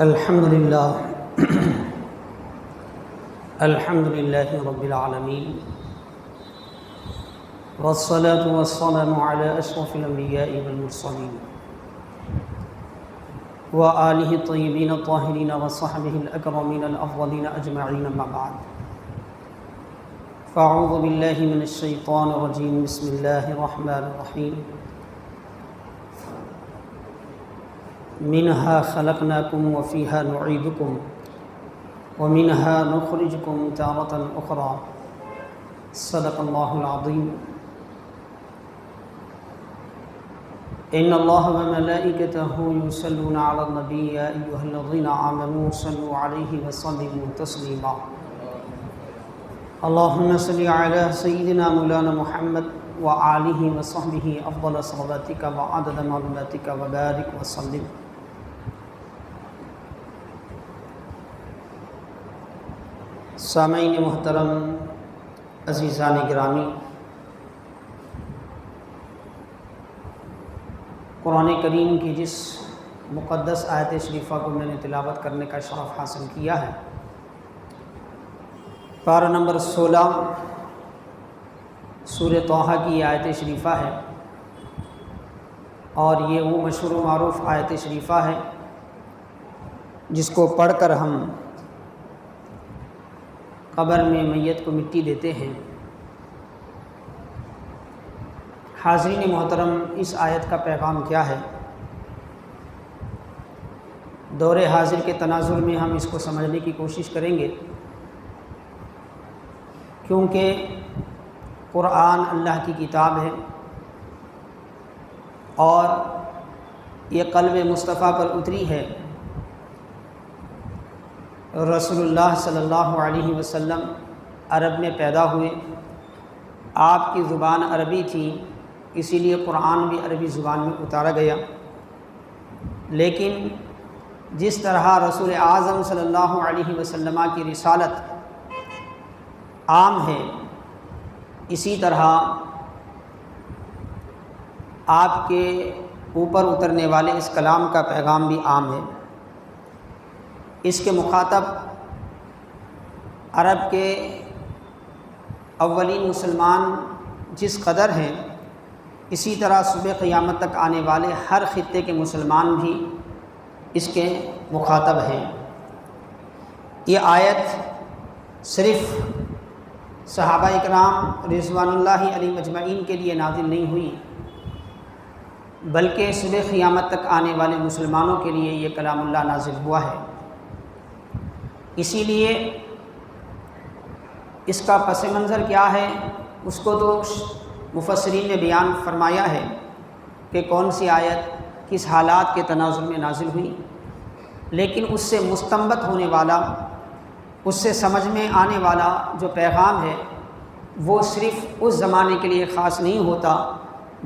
الحمد للہ الحمد للہ رب العالمین والصلاة والسلام علی اشرف الانبیاء والمرسلین وآلہ الطیبین الطاہرین وصحبہ الاکرمین الافضلین اجمعین اما بعد فاعوذ باللہ من الشیطان الرجیم بسم اللہ الرحمن الرحیم منها خلقناكم وفيها نعيدكم ومنها نخرجكم تارة أخرى صدق الله العظيم إن الله وملائكته يصلون على النبي يا أيها الذين آمنوا صلوا عليه وسلموا تسليما اللهم صل على سيدنا مولانا محمد وآله وصحبه أفضل صلواتك وعدد معلوماتك وبارك وسلم. سامعین محترم، عزیزان گرامی، قرآن کریم کی جس مقدس آیت شریفہ کو میں نے تلاوت کرنے کا شرف حاصل کیا ہے، پارہ نمبر 16 سورہ طٰہٰ کی آیت شریفہ ہے، اور یہ وہ مشہور و معروف آیت شریفہ ہے جس کو پڑھ کر ہم قبر میں میت کو مٹی دیتے ہیں. حاضرین محترم، اس آیت کا پیغام کیا ہے؟ دور حاضر کے تناظر میں ہم اس کو سمجھنے کی کوشش کریں گے، کیونکہ قرآن اللہ کی کتاب ہے اور یہ قلب مصطفیٰ پر اتری ہے. رسول اللہ صلی اللہ علیہ وسلم عرب میں پیدا ہوئے، آپ کی زبان عربی تھی، اسی لیے قرآن بھی عربی زبان میں اتارا گیا. لیکن جس طرح رسول اعظم صلی اللہ علیہ وسلم کی رسالت عام ہے، اسی طرح آپ کے اوپر اترنے والے اس کلام کا پیغام بھی عام ہے. اس کے مخاطب عرب کے اولین مسلمان جس قدر ہیں، اسی طرح صبح قیامت تک آنے والے ہر خطے کے مسلمان بھی اس کے مخاطب ہیں. یہ آیت صرف صحابہ اکرام رضوان اللہ علیہم اجمعین کے لیے نازل نہیں ہوئی، بلکہ صبح قیامت تک آنے والے مسلمانوں کے لیے یہ کلام اللہ نازل ہوا ہے. اسی لیے اس کا پس منظر کیا ہے، اس کو تو مفسرین نے بیان فرمایا ہے کہ کون سی آیت کس حالات کے تناظر میں نازل ہوئی، لیکن اس سے مستنبط ہونے والا، اس سے سمجھ میں آنے والا جو پیغام ہے وہ صرف اس زمانے کے لیے خاص نہیں ہوتا،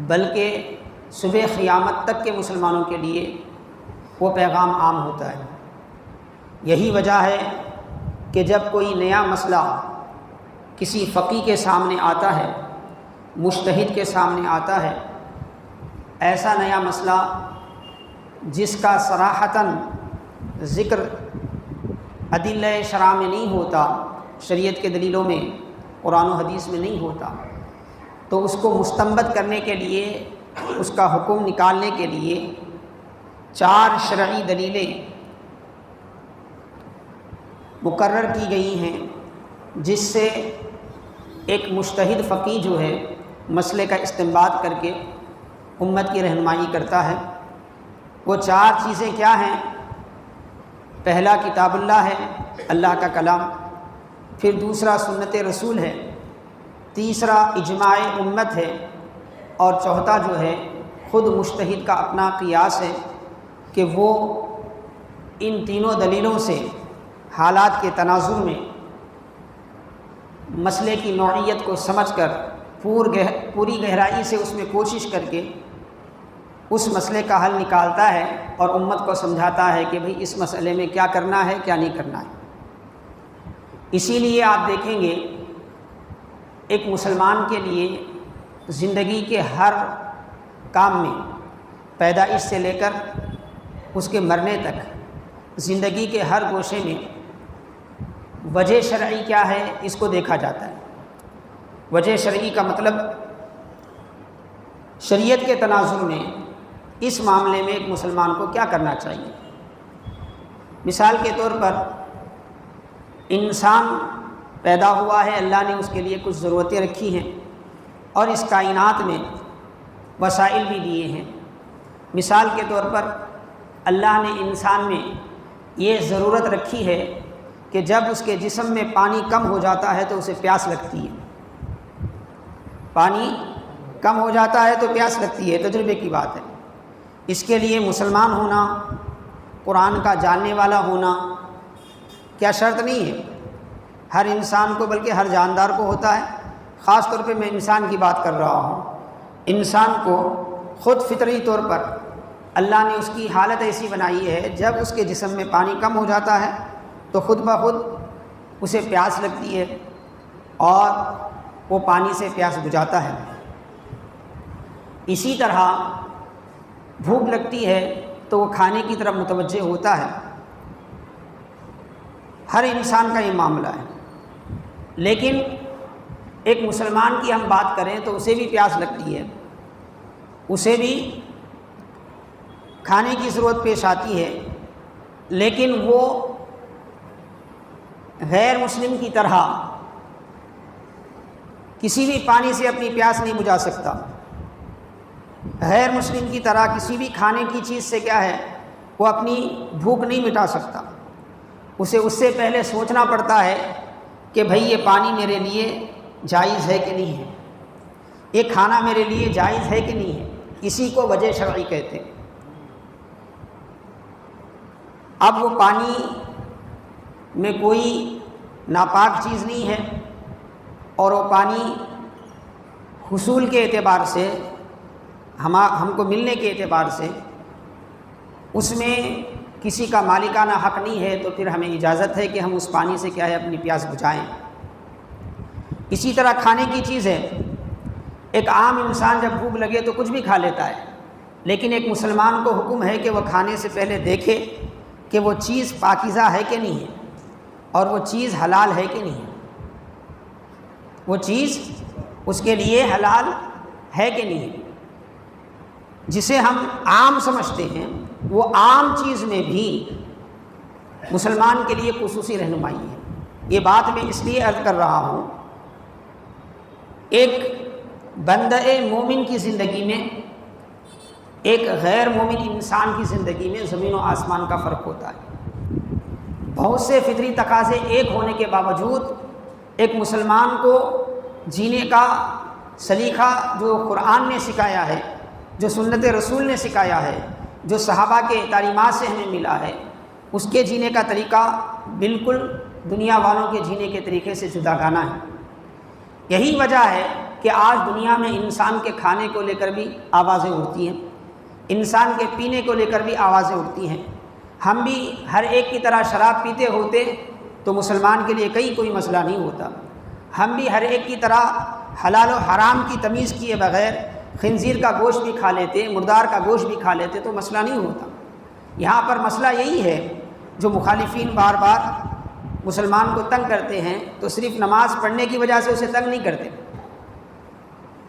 بلکہ صبح قیامت تک کے مسلمانوں کے لیے وہ پیغام عام ہوتا ہے. یہی وجہ ہے کہ جب کوئی نیا مسئلہ کسی فقی کے سامنے آتا ہے، مجتہد کے سامنے آتا ہے، ایسا نیا مسئلہ جس کا صراحتاً ذکر ادلہ شرع میں نہیں ہوتا، شریعت کے دلیلوں میں، قرآن و حدیث میں نہیں ہوتا، تو اس کو مستنبط کرنے کے لیے، اس کا حکم نکالنے کے لیے 4 شرعی دلیلیں مقرر کی گئی ہیں، جس سے ایک مجتہد فقیہ جو ہے مسئلے کا استنباط کر کے امت کی رہنمائی کرتا ہے. وہ 4 چیزیں کیا ہیں؟ پہلا کتاب اللہ ہے، اللہ کا کلام، پھر دوسرا سنت رسول ہے، تیسرا اجماع امت ہے، اور چوتھا جو ہے خود مجتہد کا اپنا قیاس ہے کہ وہ ان تینوں دلیلوں سے حالات کے تناظر میں مسئلے کی نوعیت کو سمجھ کر پوری گہرائی سے اس میں کوشش کر کے اس مسئلے کا حل نکالتا ہے اور امت کو سمجھاتا ہے کہ بھئی اس مسئلے میں کیا کرنا ہے، کیا نہیں کرنا ہے. اسی لیے آپ دیکھیں گے ایک مسلمان کے لیے زندگی کے ہر کام میں، پیدائش سے لے کر اس کے مرنے تک زندگی کے ہر گوشے میں وجہ شرعی کیا ہے اس کو دیکھا جاتا ہے۔ وجہ شرعی کا مطلب شریعت کے تناظر میں اس معاملے میں ایک مسلمان کو کیا کرنا چاہیے۔ مثال کے طور پر انسان پیدا ہوا ہے، اللہ نے اس کے لیے کچھ ضرورتیں رکھی ہیں اور اس کائنات میں وسائل بھی دیے ہیں۔ مثال کے طور پر اللہ نے انسان میں یہ ضرورت رکھی ہے کہ جب اس کے جسم میں پانی کم ہو جاتا ہے تو اسے پیاس لگتی ہے۔ پانی کم ہو جاتا ہے تو پیاس لگتی ہے، تجربے کی بات ہے۔ اس کے لیے مسلمان ہونا، قرآن کا جاننے والا ہونا کیا شرط نہیں ہے؟ ہر انسان کو بلکہ ہر جاندار کو ہوتا ہے۔ خاص طور پہ میں انسان کی بات کر رہا ہوں۔ انسان کو خود فطری طور پر اللہ نے اس کی حالت ایسی بنائی ہے، جب اس کے جسم میں پانی کم ہو جاتا ہے تو خود بخود اسے پیاس لگتی ہے اور وہ پانی سے پیاس بجھاتا ہے۔ اسی طرح بھوک لگتی ہے تو وہ کھانے کی طرف متوجہ ہوتا ہے۔ ہر انسان کا یہ معاملہ ہے، لیکن ایک مسلمان کی ہم بات کریں تو اسے بھی پیاس لگتی ہے، اسے بھی کھانے کی ضرورت پیش آتی ہے، لیکن وہ غیر مسلم کی طرح کسی بھی پانی سے اپنی پیاس نہیں بجھا سکتا۔ غیر مسلم کی طرح کسی بھی کھانے کی چیز سے کیا ہے، وہ اپنی بھوک نہیں مٹا سکتا۔ اسے اس سے پہلے سوچنا پڑتا ہے کہ بھئی یہ پانی میرے لیے جائز ہے کہ نہیں ہے، یہ کھانا میرے لیے جائز ہے کہ نہیں ہے۔ اسی کو وجہ شرعی کہتے ہیں۔ اب وہ پانی میں کوئی ناپاک چیز نہیں ہے اور وہ پانی حصول کے اعتبار سے ہم کو ملنے کے اعتبار سے اس میں کسی کا مالکانہ حق نہیں ہے، تو پھر ہمیں اجازت ہے کہ ہم اس پانی سے کیا ہے اپنی پیاس بجھائیں۔ اسی طرح کھانے کی چیز ہے، ایک عام انسان جب بھوک لگے تو کچھ بھی کھا لیتا ہے، لیکن ایک مسلمان کو حکم ہے کہ وہ کھانے سے پہلے دیکھے کہ وہ چیز پاکیزہ ہے کہ نہیں ہے اور وہ چیز حلال ہے کہ نہیں ہے، وہ چیز اس کے لیے حلال ہے کہ نہیں ہے۔ جسے ہم عام سمجھتے ہیں وہ عام چیز میں بھی مسلمان کے لیے خصوصی رہنمائی ہے۔ یہ بات میں اس لیے عرض کر رہا ہوں، ایک بندہ مومن کی زندگی میں ایک غیر مومن انسان کی زندگی میں زمین و آسمان کا فرق ہوتا ہے۔ بہت سے فطری تقاضے ایک ہونے کے باوجود ایک مسلمان کو جینے کا سلیقہ جو قرآن نے سکھایا ہے، جو سنت رسول نے سکھایا ہے، جو صحابہ کے تعلیمات سے ہمیں ملا ہے، اس کے جینے کا طریقہ بالکل دنیا والوں کے جینے کے طریقے سے جداگانہ ہے۔ یہی وجہ ہے کہ آج دنیا میں انسان کے کھانے کو لے کر بھی آوازیں اٹھتی ہیں، انسان کے پینے کو لے کر بھی آوازیں اٹھتی ہیں۔ ہم بھی ہر ایک کی طرح شراب پیتے ہوتے تو مسلمان کے لیے کوئی مسئلہ نہیں ہوتا۔ ہم بھی ہر ایک کی طرح حلال و حرام کی تمیز کیے بغیر خنزیر کا گوشت بھی کھا لیتے، مردار کا گوشت بھی کھا لیتے تو مسئلہ نہیں ہوتا۔ یہاں پر مسئلہ یہی ہے، جو مخالفین بار بار مسلمان کو تنگ کرتے ہیں تو صرف نماز پڑھنے کی وجہ سے اسے تنگ نہیں کرتے،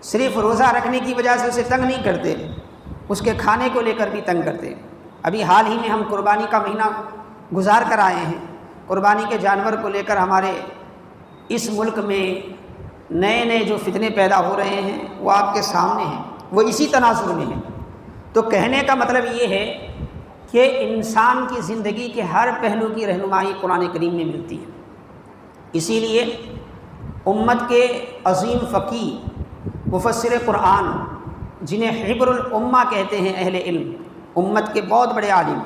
صرف روزہ رکھنے کی وجہ سے اسے تنگ نہیں کرتے، اس کے کھانے کو لے کر بھی تنگ کرتے۔ ابھی حال ہی میں ہم قربانی کا مہینہ گزار کر آئے ہیں۔ قربانی کے جانور کو لے کر ہمارے اس ملک میں نئے جو فتنے پیدا ہو رہے ہیں وہ آپ کے سامنے ہیں، وہ اسی تناظر میں ہیں۔ تو کہنے کا مطلب یہ ہے کہ انسان کی زندگی کے ہر پہلو کی رہنمائی قرآن کریم میں ملتی ہے۔ اسی لیے امت کے عظیم فقیہ مفسر قرآن، جنہیں حبر الامہ کہتے ہیں اہل علم، امت کے بہت بڑے عالم،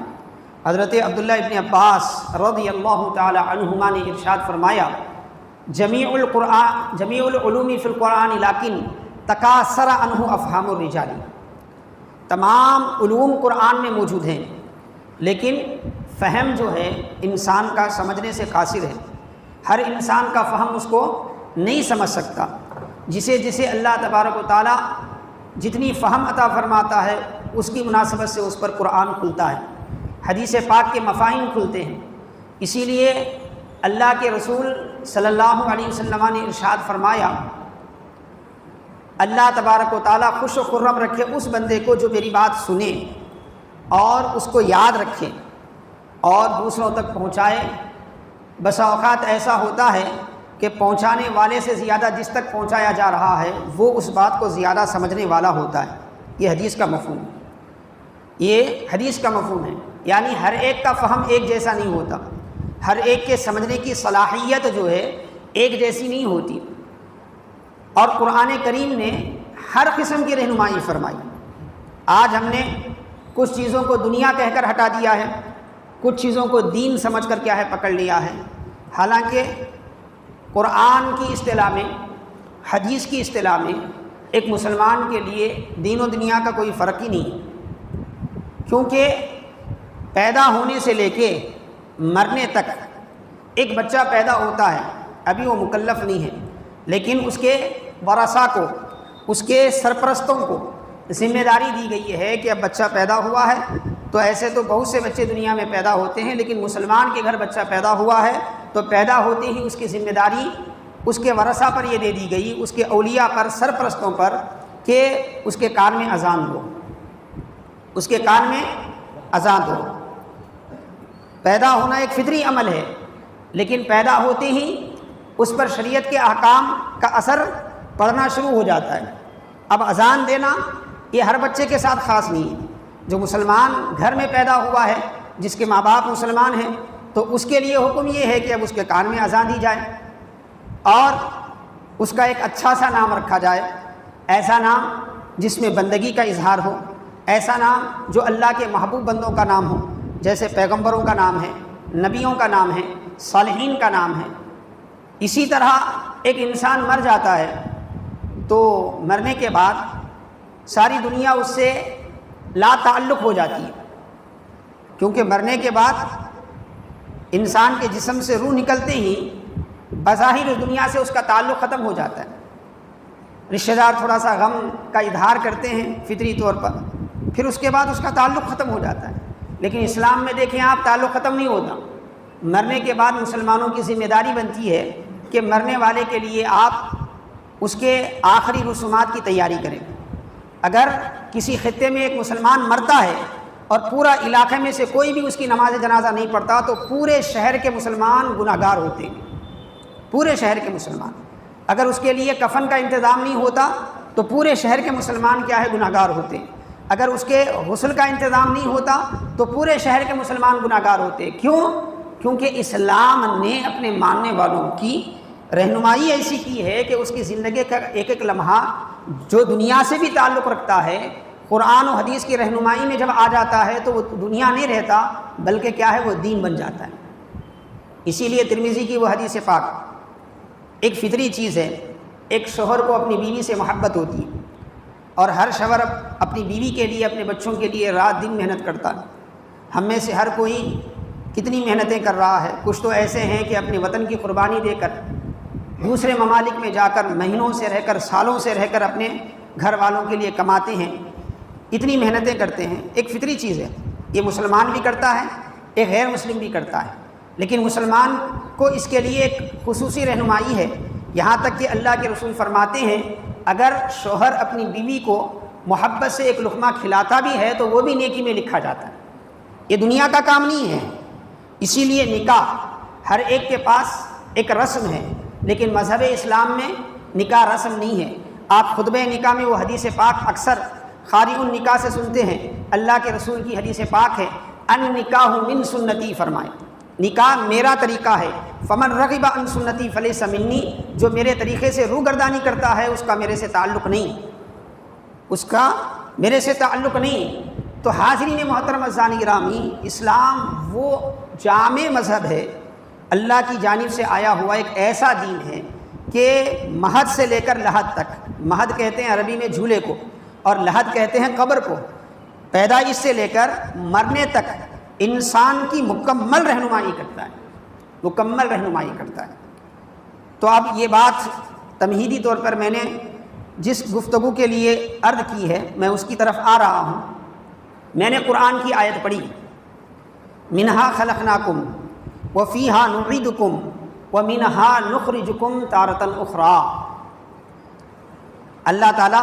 حضرت عبداللہ ابن عباس رضی اللہ تعالی عنہما نے ارشاد فرمایا، جمیع العلوم فی القرآن لیکن تکاثر عنہ افہام الرجال۔ تمام علوم قرآن میں موجود ہیں، لیکن فہم جو ہے انسان کا سمجھنے سے قاصر ہے۔ ہر انسان کا فہم اس کو نہیں سمجھ سکتا۔ جسے اللہ تبارک و تعالی جتنی فہم عطا فرماتا ہے اس کی مناسبت سے اس پر قرآن کھلتا ہے۔ حدیث پاک کے مفاہیم کھلتے ہیں۔ اسی لیے اللہ کے رسول صلی اللہ علیہ وسلم نے ارشاد فرمایا، اللہ تبارک و تعالیٰ خوش و خرم رکھے اس بندے کو جو میری بات سنے اور اس کو یاد رکھے اور دوسروں تک پہنچائے۔ بسا اوقات ایسا ہوتا ہے کہ پہنچانے والے سے زیادہ جس تک پہنچایا جا رہا ہے وہ اس بات کو زیادہ سمجھنے والا ہوتا ہے۔ یہ حدیث کا مفہوم ہے، یہ حدیث کا مفہوم ہے، یعنی ہر ایک کا فہم ایک جیسا نہیں ہوتا، ہر ایک کے سمجھنے کی صلاحیت جو ہے ایک جیسی نہیں ہوتی۔ اور قرآن کریم نے ہر قسم کی رہنمائی فرمائی۔ آج ہم نے کچھ چیزوں کو دنیا کہہ کر ہٹا دیا ہے، کچھ چیزوں کو دین سمجھ کر کیا ہے پکڑ لیا ہے، حالانکہ قرآن کی اصطلاح میں، حدیث کی اصطلاح میں ایک مسلمان کے لیے دین و دنیا کا کوئی فرق ہی نہیں ہے، کیونکہ پیدا ہونے سے لے کے مرنے تک ایک بچہ پیدا ہوتا ہے، ابھی وہ مکلف نہیں ہے، لیکن اس کے ورثاء کو، اس کے سرپرستوں کو ذمہ داری دی گئی ہے کہ اب بچہ پیدا ہوا ہے تو ایسے تو بہت سے بچے دنیا میں پیدا ہوتے ہیں، لیکن مسلمان کے گھر بچہ پیدا ہوا ہے تو پیدا ہوتے ہی اس کی ذمہ داری اس کے ورثاء پر یہ دے دی گئی، اس کے اولیاء پر، سرپرستوں پر، کہ اس کے کان میں اذان دو، اس کے کان میں اذان دو۔ پیدا ہونا ایک فطری عمل ہے، لیکن پیدا ہوتے ہی اس پر شریعت کے احکام کا اثر پڑنا شروع ہو جاتا ہے۔ اب اذان دینا یہ ہر بچے کے ساتھ خاص نہیں ہے، جو مسلمان گھر میں پیدا ہوا ہے، جس کے ماں باپ مسلمان ہیں، تو اس کے لیے حکم یہ ہے کہ اب اس کے کان میں اذان دی جائے اور اس کا ایک اچھا سا نام رکھا جائے، ایسا نام جس میں بندگی کا اظہار ہو، ایسا نام جو اللہ کے محبوب بندوں کا نام ہو، جیسے پیغمبروں کا نام ہے، نبیوں کا نام ہے، صالحین کا نام ہے۔ اسی طرح ایک انسان مر جاتا ہے تو مرنے کے بعد ساری دنیا اس سے لا تعلق ہو جاتی ہے، کیونکہ مرنے کے بعد انسان کے جسم سے روح نکلتے ہی بظاہر اس دنیا سے اس کا تعلق ختم ہو جاتا ہے۔ رشتہ دار تھوڑا سا غم کا اظہار کرتے ہیں فطری طور پر، پھر اس کے بعد اس کا تعلق ختم ہو جاتا ہے۔ لیکن اسلام میں دیکھیں آپ، تعلق ختم نہیں ہوتا۔ مرنے کے بعد مسلمانوں کی ذمہ داری بنتی ہے کہ مرنے والے کے لیے آپ اس کے آخری رسومات کی تیاری کریں۔ اگر کسی خطے میں ایک مسلمان مرتا ہے اور پورا علاقے میں سے کوئی بھی اس کی نماز جنازہ نہیں پڑھتا تو پورے شہر کے مسلمان گناہ گار ہوتے ہیں، پورے شہر کے مسلمان۔ اگر اس کے لیے کفن کا انتظام نہیں ہوتا تو پورے شہر کے مسلمان کیا ہے، گناہ گار ہوتے ہیں۔ اگر اس کے غسل کا انتظام نہیں ہوتا تو پورے شہر کے مسلمان گناہ گار ہوتے ہیں۔ کیوں؟ کیونکہ اسلام نے اپنے ماننے والوں کی رہنمائی ایسی کی ہے کہ اس کی زندگی کا ایک ایک لمحہ جو دنیا سے بھی تعلق رکھتا ہے، قرآن و حدیث کی رہنمائی میں جب آ جاتا ہے تو وہ دنیا نہیں رہتا، بلکہ کیا ہے، وہ دین بن جاتا ہے۔ اسی لیے ترمذی کی وہ حدیث پاک ایک فطری چیز ہے، ایک شوہر کو اپنی بیوی سے محبت ہوتی ہے اور ہر شوہر اپنی بیوی کے لیے، اپنے بچوں کے لیے رات دن محنت کرتا ہے۔ ہم میں سے ہر کوئی کتنی محنتیں کر رہا ہے، کچھ تو ایسے ہیں کہ اپنے وطن کی قربانی دے کر دوسرے ممالک میں جا کر مہینوں سے رہ کر، سالوں سے رہ کر اپنے گھر والوں کے لیے کماتے ہیں، اتنی محنتیں کرتے ہیں۔ ایک فطری چیز ہے، یہ مسلمان بھی کرتا ہے، ایک غیر مسلم بھی کرتا ہے، لیکن مسلمان کو اس کے لیے ایک خصوصی رہنمائی ہے، یہاں تک کہ اللہ کے رسول فرماتے ہیں اگر شوہر اپنی بیوی کو محبت سے ایک لقمہ کھلاتا بھی ہے تو وہ بھی نیکی میں لکھا جاتا ہے۔ یہ دنیا کا کام نہیں ہے۔ اسی لیے نکاح ہر ایک کے پاس ایک رسم ہے، لیکن مذہب اسلام میں نکاح رسم نہیں ہے۔ آپ خطبہ نکاح میں وہ حدیث پاک اکثر خارج النکاح سے سنتے ہیں، اللہ کے رسول کی حدیث پاک ہے، النکاح من سنتی، فرمائے نکاح میرا طریقہ ہے، فمن رغب عن سنتی فلیس منی، جو میرے طریقے سے روگردانی کرتا ہے اس کا میرے سے تعلق نہیں، اس کا میرے سے تعلق نہیں۔ تو حاضرین محترم عزیزان گرامی، اسلام وہ جامع مذہب ہے، اللہ کی جانب سے آیا ہوا ایک ایسا دین ہے کہ مہد سے لے کر لحد تک، مہد کہتے ہیں عربی میں جھولے کو اور لحد کہتے ہیں قبر کو، پیدائش سے لے کر مرنے تک انسان کی مکمل رہنمائی کرتا ہے، مکمل رہنمائی کرتا ہے۔ تو اب یہ بات تمہیدی طور پر میں نے جس گفتگو کے لیے عرض کی ہے، میں اس کی طرف آ رہا ہوں۔ میں نے قرآن کی آیت پڑھی منہا خلقناکم وفیہا نعیدکم ومنہا نخرجکم تارۃ اخری۔ اللہ تعالیٰ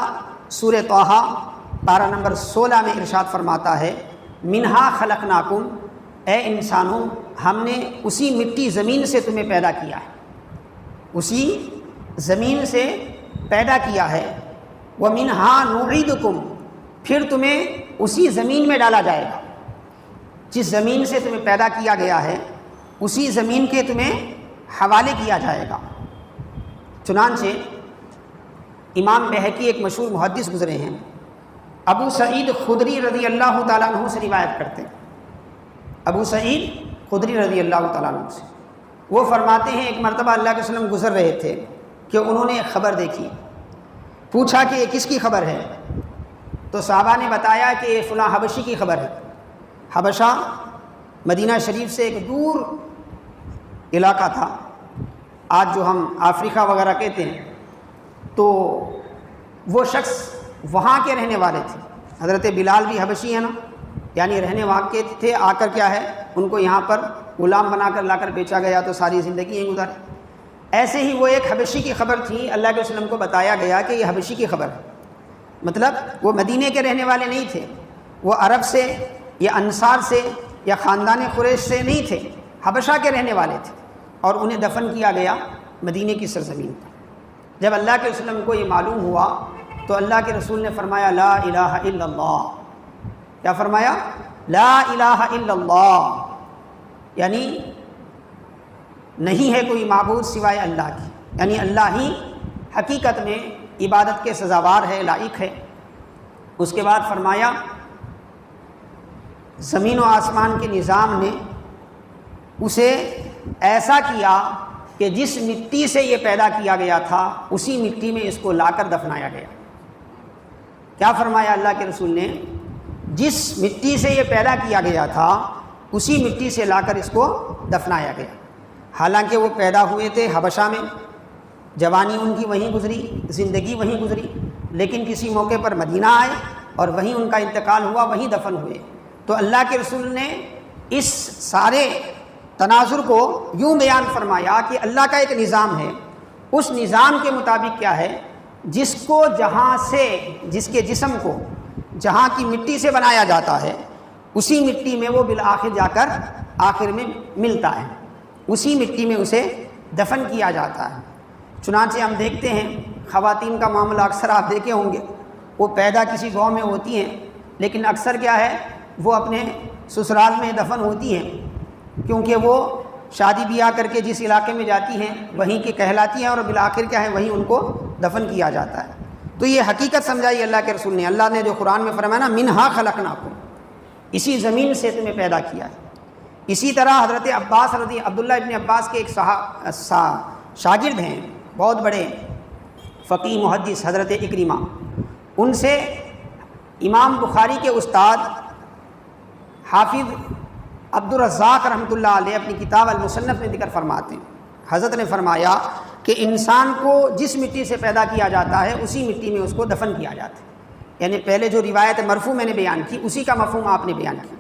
سورہ طٰہٰ پارہ نمبر 16 میں ارشاد فرماتا ہے منہا خلقناکم، اے انسانوں ہم نے اسی مٹی زمین سے تمہیں پیدا کیا ہے، اسی زمین سے پیدا کیا ہے، ومنہا نعیدکم، پھر تمہیں اسی زمین میں ڈالا جائے گا، جس زمین سے تمہیں پیدا کیا گیا ہے اسی زمین کے تمہیں حوالے کیا جائے گا۔ چنانچہ امام بہقی ایک مشہور محدث گزرے ہیں، ابو سعید خدری رضی اللہ تعالیٰ عنہ سے روایت کرتے ہیں، ابو سعید خدری رضی اللہ تعالیٰ عنہ سے، وہ فرماتے ہیں ایک مرتبہ اللہ کے وسلم گزر رہے تھے کہ انہوں نے ایک خبر دیکھی، پوچھا کہ یہ کس کی خبر ہے؟ تو صحابہ نے بتایا کہ یہ فلاں حبشی کی خبر ہے۔ حبشہ مدینہ شریف سے ایک دور علاقہ تھا، آج جو ہم افریقہ وغیرہ کہتے ہیں، تو وہ شخص وہاں کے رہنے والے تھے۔ حضرت بلال بھی حبشی ہیں نا، یعنی رہنے وہاں کے تھے، آ کر کیا ہے ان کو یہاں پر غلام بنا کر لا کر بیچا گیا تو ساری زندگی یہیں گزاری۔ ایسے ہی وہ ایک حبشی کی خبر تھی، اللہ کے وسلم کو بتایا گیا کہ یہ حبشی کی خبر ہے، مطلب وہ مدینے کے رہنے والے نہیں تھے، وہ عرب سے یا انصار سے یا خاندان قریش سے نہیں تھے، حبشہ کے رہنے والے تھے، اور انہیں دفن کیا گیا مدینے کی سرزمین پر۔ جب اللہ کے وسلم کو یہ معلوم ہوا تو اللہ کے رسول نے فرمایا لا الہ الا اللہ، کیا فرمایا؟ لا الہ الا اللہ، یعنی نہیں ہے کوئی معبود سوائے اللہ کی، یعنی اللہ ہی حقیقت میں عبادت کے سزاوار ہے، لائق ہے۔ اس کے بعد فرمایا زمین و آسمان کے نظام نے اسے ایسا کیا کہ جس مٹی سے یہ پیدا کیا گیا تھا اسی مٹی میں اس کو لا کر دفنایا گیا۔ کیا فرمایا اللہ کے رسول نے؟ جس مٹی سے یہ پیدا کیا گیا تھا اسی مٹی سے لا کر اس کو دفنایا گیا۔ حالانکہ وہ پیدا ہوئے تھے حبشہ میں، جوانی ان کی وہیں گزری، زندگی وہیں گزری، لیکن کسی موقع پر مدینہ آئے اور وہیں ان کا انتقال ہوا، وہیں دفن ہوئے۔ تو اللہ کے رسول نے اس سارے تناظر کو یوں بیان فرمایا کہ اللہ کا ایک نظام ہے، اس نظام کے مطابق کیا ہے، جس کو جہاں سے، جس کے جسم کو جہاں کی مٹی سے بنایا جاتا ہے اسی مٹی میں وہ بالآخر جا کر آخر میں ملتا ہے، اسی مٹی میں اسے دفن کیا جاتا ہے۔ چنانچہ ہم دیکھتے ہیں خواتین کا معاملہ اکثر آپ دیکھے ہوں گے، وہ پیدا کسی گاؤں میں ہوتی ہیں لیکن اکثر کیا ہے وہ اپنے سسرال میں دفن ہوتی ہیں، کیونکہ وہ شادی بیاہ کر کے جس علاقے میں جاتی ہیں وہیں کی کہلاتی ہیں اور بالآخر کیا ہے وہیں ان کو دفن کیا جاتا ہے۔ تو یہ حقیقت سمجھائی اللہ کے رسول نے۔ اللہ نے جو قرآن میں فرمایا نا منہا خلقناکم، اسی زمین سے تمہیں پیدا کیا ہے۔ اسی طرح حضرت عبداللہ ابن عباس کے ایک شاگرد ہیں، بہت بڑے فقیہ محدث حضرت اکرمہ، ان سے امام بخاری کے استاد حافظ عبدالرزاق رحمۃ اللہ علیہ اپنی کتاب المصنف میں ذکر فرماتے ہیں، حضرت نے فرمایا کہ انسان کو جس مٹی سے پیدا کیا جاتا ہے اسی مٹی میں اس کو دفن کیا جاتا ہے، یعنی پہلے جو روایت مرفوع میں نے بیان کی اسی کا مفہوم آپ نے بیان کیا۔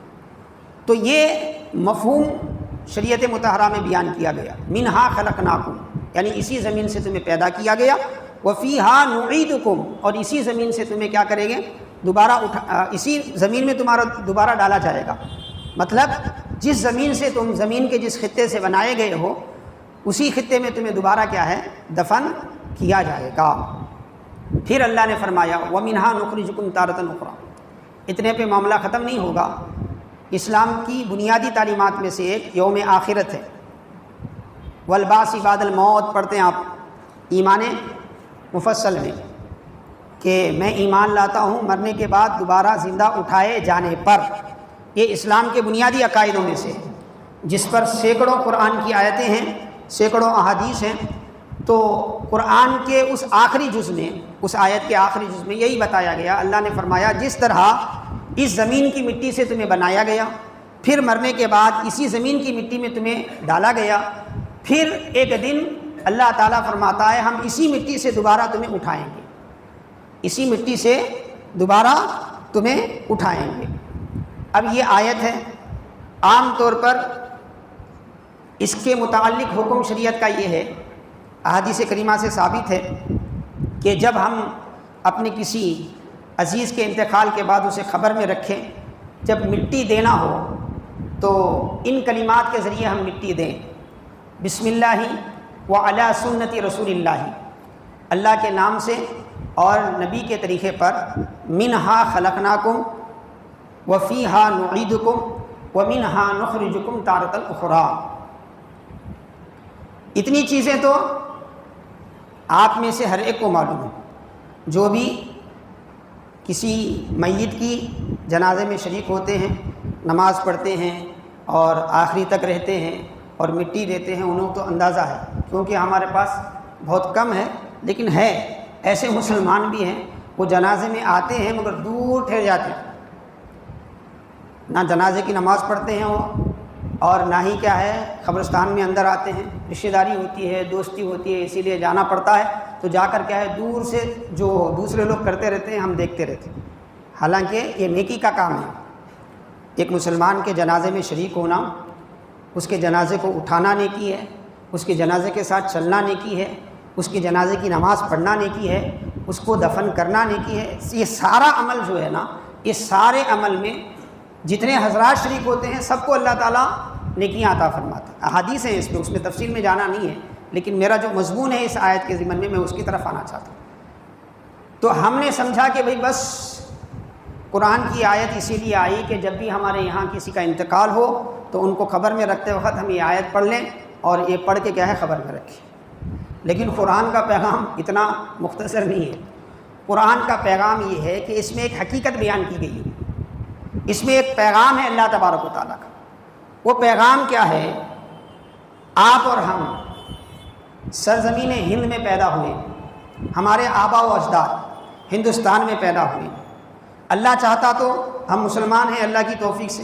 تو یہ مفہوم شریعت مطہرہ میں بیان کیا گیا، منہا خلقناکم، یعنی اسی زمین سے تمہیں پیدا کیا گیا، وفیہا نعیدکم، اور اسی زمین سے تمہیں کیا کریں گے دوبارہ اسی زمین میں تمہارا دوبارہ ڈالا جائے گا۔ مطلب جس زمین سے تم زمین کے جس خطے سے بنائے گئے ہو اسی خطے میں تمہیں دوبارہ کیا ہے دفن کیا جائے گا۔ پھر اللہ نے فرمایا وَمِنْهَا نُخْرِجُكُمْ تَارَةً أُخْرَىٰ، اتنے پہ معاملہ ختم نہیں ہوگا۔ اسلام کی بنیادی تعلیمات میں سے ایک یوم آخرت ہے، والبعث بعد الموت پڑھتے ہیں آپ ایمان مفصل میں کہ میں ایمان لاتا ہوں مرنے کے بعد دوبارہ زندہ اٹھائے جانے پر۔ یہ اسلام کے بنیادی عقائدوں میں سے جس پر سینکڑوں قرآن کی آیتیں ہیں، سینکڑوں احادیث ہیں۔ تو قرآن کے اس آخری جز میں، اس آیت کے آخری جز میں یہی بتایا گیا، اللہ نے فرمایا جس طرح اس زمین کی مٹی سے تمہیں بنایا گیا، پھر مرنے کے بعد اسی زمین کی مٹی میں تمہیں ڈالا گیا، پھر ایک دن اللہ تعالیٰ فرماتا ہے ہم اسی مٹی سے دوبارہ تمہیں اٹھائیں گے، اسی مٹی سے دوبارہ تمہیں اٹھائیں گے۔ اب یہ آیت ہے عام طور پر اس کے متعلق حکم شریعت کا یہ ہے، احادیث کریمہ سے ثابت ہے کہ جب ہم اپنے کسی عزیز کے انتقال کے بعد اسے خبر میں رکھیں، جب مٹی دینا ہو تو ان کلمات کے ذریعے ہم مٹی دیں: بسم اللہ وعلی سنت رسول اللہ، اللہ کے نام سے اور نبی کے طریقے پر، منہا خلقناکم وفیہا نعیدکم ومنہا نخرجکم تارۃ اخری۔ اتنی چیزیں تو آپ میں سے ہر ایک کو معلوم ہے، جو بھی کسی میت کی جنازے میں شریک ہوتے ہیں، نماز پڑھتے ہیں اور آخری تک رہتے ہیں اور مٹی دیتے ہیں، انہوں تو اندازہ ہے، کیونکہ ہمارے پاس بہت کم ہے، لیکن ہے ایسے مسلمان بھی ہیں وہ جنازے میں آتے ہیں مگر دور ٹھہر جاتے ہیں، نہ جنازے کی نماز پڑھتے ہیں وہ، اور نہ ہی کیا ہے قبرستان میں اندر آتے ہیں، رشتہ داری ہوتی ہے، دوستی ہوتی ہے، اسی لیے جانا پڑتا ہے، تو جا کر کیا ہے دور سے جو دوسرے لوگ کرتے رہتے ہیں ہم دیکھتے رہتے ہیں، حالانکہ یہ نیکی کا کام ہے۔ ایک مسلمان کے جنازے میں شریک ہونا، اس کے جنازے کو اٹھانا نیکی ہے، اس کے جنازے کے ساتھ چلنا نیکی ہے، اس کے جنازے کی نماز پڑھنا نیکی ہے، اس کو دفن کرنا نیکی ہے۔ یہ سارا عمل جو ہے نا، اس سارے عمل میں جتنے حضرات شریک ہوتے ہیں سب کو اللہ تعالیٰ نیکیاں عطا فرماتا ہے۔ احادیث ہیں اس میں، اس میں تفصیل میں جانا نہیں ہے، لیکن میرا جو مضمون ہے اس آیت کے ضمن میں اس کی طرف آنا چاہتا ہوں۔ تو ہم نے سمجھا کہ بھئی بس قرآن کی آیت اسی لیے آئی کہ جب بھی ہمارے یہاں کسی کا انتقال ہو تو ان کو خبر میں رکھتے وقت ہم یہ آیت پڑھ لیں اور یہ پڑھ کے کیا ہے خبر میں رکھیں۔ لیکن قرآن کا پیغام اتنا مختصر نہیں ہے۔ قرآن کا پیغام یہ ہے کہ اس میں ایک حقیقت بیان کی گئی ہے، اس میں ایک پیغام ہے اللہ تبارک و تعالیٰ کا۔ وہ پیغام کیا ہے؟ آپ اور ہم سرزمین ہند میں پیدا ہوئے، ہمارے آبا و اجداد ہندوستان میں پیدا ہوئے۔ اللہ چاہتا تو ہم مسلمان ہیں اللہ کی توفیق سے،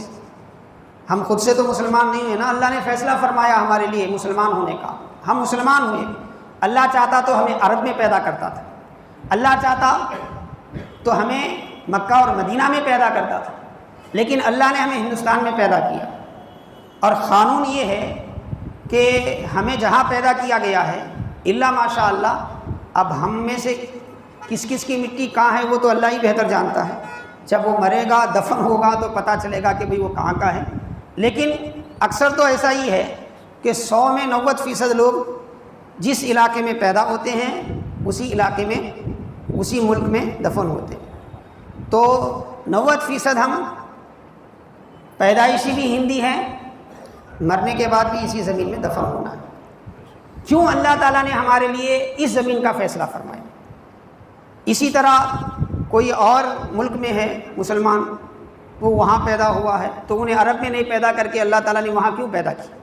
ہم خود سے تو مسلمان نہیں ہیں نا، اللہ نے فیصلہ فرمایا ہمارے لیے مسلمان ہونے کا، ہم مسلمان ہوئے۔ اللہ چاہتا تو ہمیں عرب میں پیدا کرتا تھا، اللہ چاہتا تو ہمیں مکہ اور مدینہ میں پیدا کرتا تھا، لیکن اللہ نے ہمیں ہندوستان میں پیدا کیا۔ اور قانون یہ ہے کہ ہمیں جہاں پیدا کیا گیا ہے الا ماشاء اللہ، اب ہم میں سے کس کس کی مٹی کہاں ہے وہ تو اللہ ہی بہتر جانتا ہے، جب وہ مرے گا دفن ہوگا تو پتہ چلے گا کہ بھئی وہ کہاں کا ہے۔ لیکن اکثر تو ایسا ہی ہے کہ 100 میں 90% لوگ جس علاقے میں پیدا ہوتے ہیں اسی علاقے میں اسی ملک میں دفن ہوتے ہیں، تو 90% ہم پیدائشی بھی ہندی ہیں، مرنے کے بعد بھی اسی زمین میں دفن ہونا ہے۔ کیوں اللہ تعالیٰ نے ہمارے لیے اس زمین کا فیصلہ فرمایا؟ اسی طرح کوئی اور ملک میں ہے مسلمان، وہ وہاں پیدا ہوا ہے، تو انہیں عرب میں نہیں پیدا کر کے اللہ تعالیٰ نے وہاں کیوں پیدا کیا؟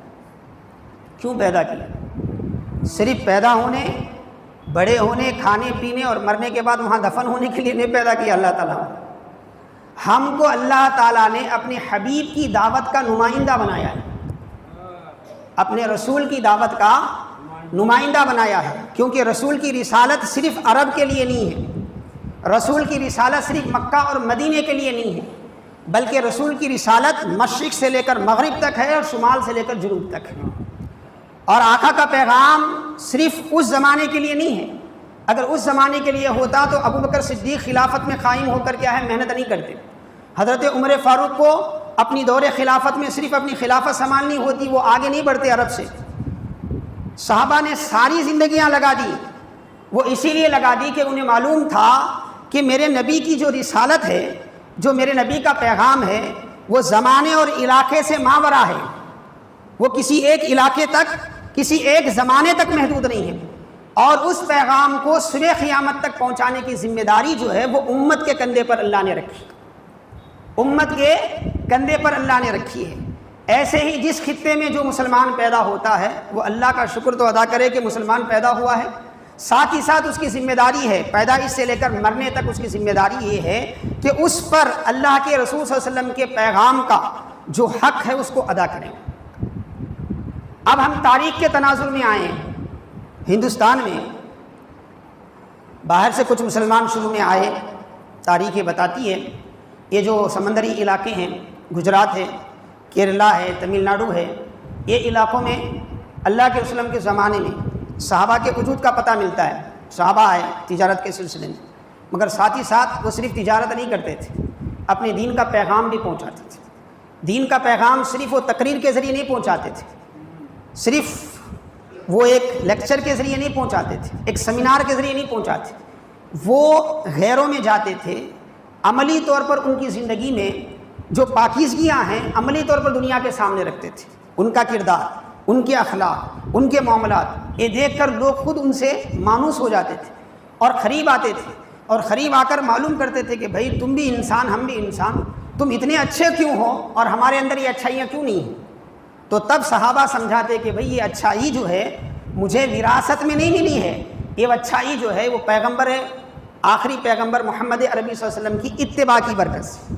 کیوں پیدا کیا؟ صرف پیدا ہونے، بڑے ہونے، کھانے پینے اور مرنے کے بعد وہاں دفن ہونے کے لیے نہیں پیدا کیا اللہ تعالیٰ نے۔ ہم کو اللہ تعالیٰ نے اپنے حبیب کی دعوت کا نمائندہ بنایا ہے، اپنے رسول کی دعوت کا نمائندہ بنایا ہے، کیونکہ رسول کی رسالت صرف عرب کے لیے نہیں ہے، رسول کی رسالت صرف مکہ اور مدینے کے لیے نہیں ہے، بلکہ رسول کی رسالت مشرق سے لے کر مغرب تک ہے اور شمال سے لے کر جنوب تک ہے۔ اور آقا کا پیغام صرف اس زمانے کے لیے نہیں ہے، اگر اس زمانے کے لیے ہوتا تو ابو بکر صدیق خلافت میں قائم ہو کر کیا ہے محنت نہیں کرتے، حضرت عمر فاروق کو اپنی دور خلافت میں صرف اپنی خلافت سنبھالنی ہوتی، وہ آگے نہیں بڑھتے عرب سے۔ صحابہ نے ساری زندگیاں لگا دی، وہ اسی لیے لگا دی کہ انہیں معلوم تھا کہ میرے نبی کی جو رسالت ہے، جو میرے نبی کا پیغام ہے، وہ زمانے اور علاقے سے ماورا ہے، وہ کسی ایک علاقے تک، کسی ایک زمانے تک محدود نہیں ہے، اور اس پیغام کو صبح قیامت تک پہنچانے کی ذمہ داری جو ہے وہ امت کے کندھے پر اللہ نے رکھی، امت کے کندھے پر اللہ نے رکھی ہے۔ ایسے ہی جس خطے میں جو مسلمان پیدا ہوتا ہے وہ اللہ کا شکر تو ادا کرے کہ مسلمان پیدا ہوا ہے، ساتھ ہی ساتھ اس کی ذمہ داری ہے، پیدائش سے لے کر مرنے تک اس کی ذمہ داری یہ ہے کہ اس پر اللہ کے رسول صلی اللہ علیہ وسلم کے پیغام کا جو حق ہے اس کو ادا کریں۔ اب ہم تاریخ کے تناظر میں آئے ہیں، ہندوستان میں باہر سے کچھ مسلمان شروع میں آئے، تاریخ بتاتی ہے یہ جو سمندری علاقے ہیں، گجرات ہے، کیرلا ہے، تمل ناڈو ہے، یہ علاقوں میں اللہ کے رسول کے زمانے میں صحابہ کے وجود کا پتہ ملتا ہے۔ صحابہ آئے تجارت کے سلسلے میں، مگر ساتھ ہی ساتھ وہ صرف تجارت نہیں کرتے تھے، اپنے دین کا پیغام بھی پہنچاتے تھے۔ دین کا پیغام صرف وہ تقریر کے ذریعے نہیں پہنچاتے تھے، صرف وہ ایک لیکچر کے ذریعے نہیں پہنچاتے تھے، ایک سیمینار کے ذریعے نہیں پہنچاتے، وہ غیروں میں جاتے تھے، عملی طور پر ان کی زندگی میں جو پاکیزگیاں ہیں عملی طور پر دنیا کے سامنے رکھتے تھے۔ ان کا کردار، ان کے اخلاق، ان کے معاملات، یہ دیکھ کر لوگ خود ان سے مانوس ہو جاتے تھے اور قریب آتے تھے، اور قریب آ کر معلوم کرتے تھے کہ بھائی تم بھی انسان، ہم بھی انسان، تم اتنے اچھے کیوں ہو اور ہمارے اندر یہ اچھائیاں کیوں نہیں ہیں؟ تو تب صحابہ سمجھاتے کہ بھئی یہ اچھائی جو ہے مجھے وراثت میں نہیں ملی ہے، یہ اچھائی جو ہے وہ پیغمبر ہے، آخری پیغمبر محمد عربی صلی اللہ علیہ وسلم کی اتباع کی برکت سے۔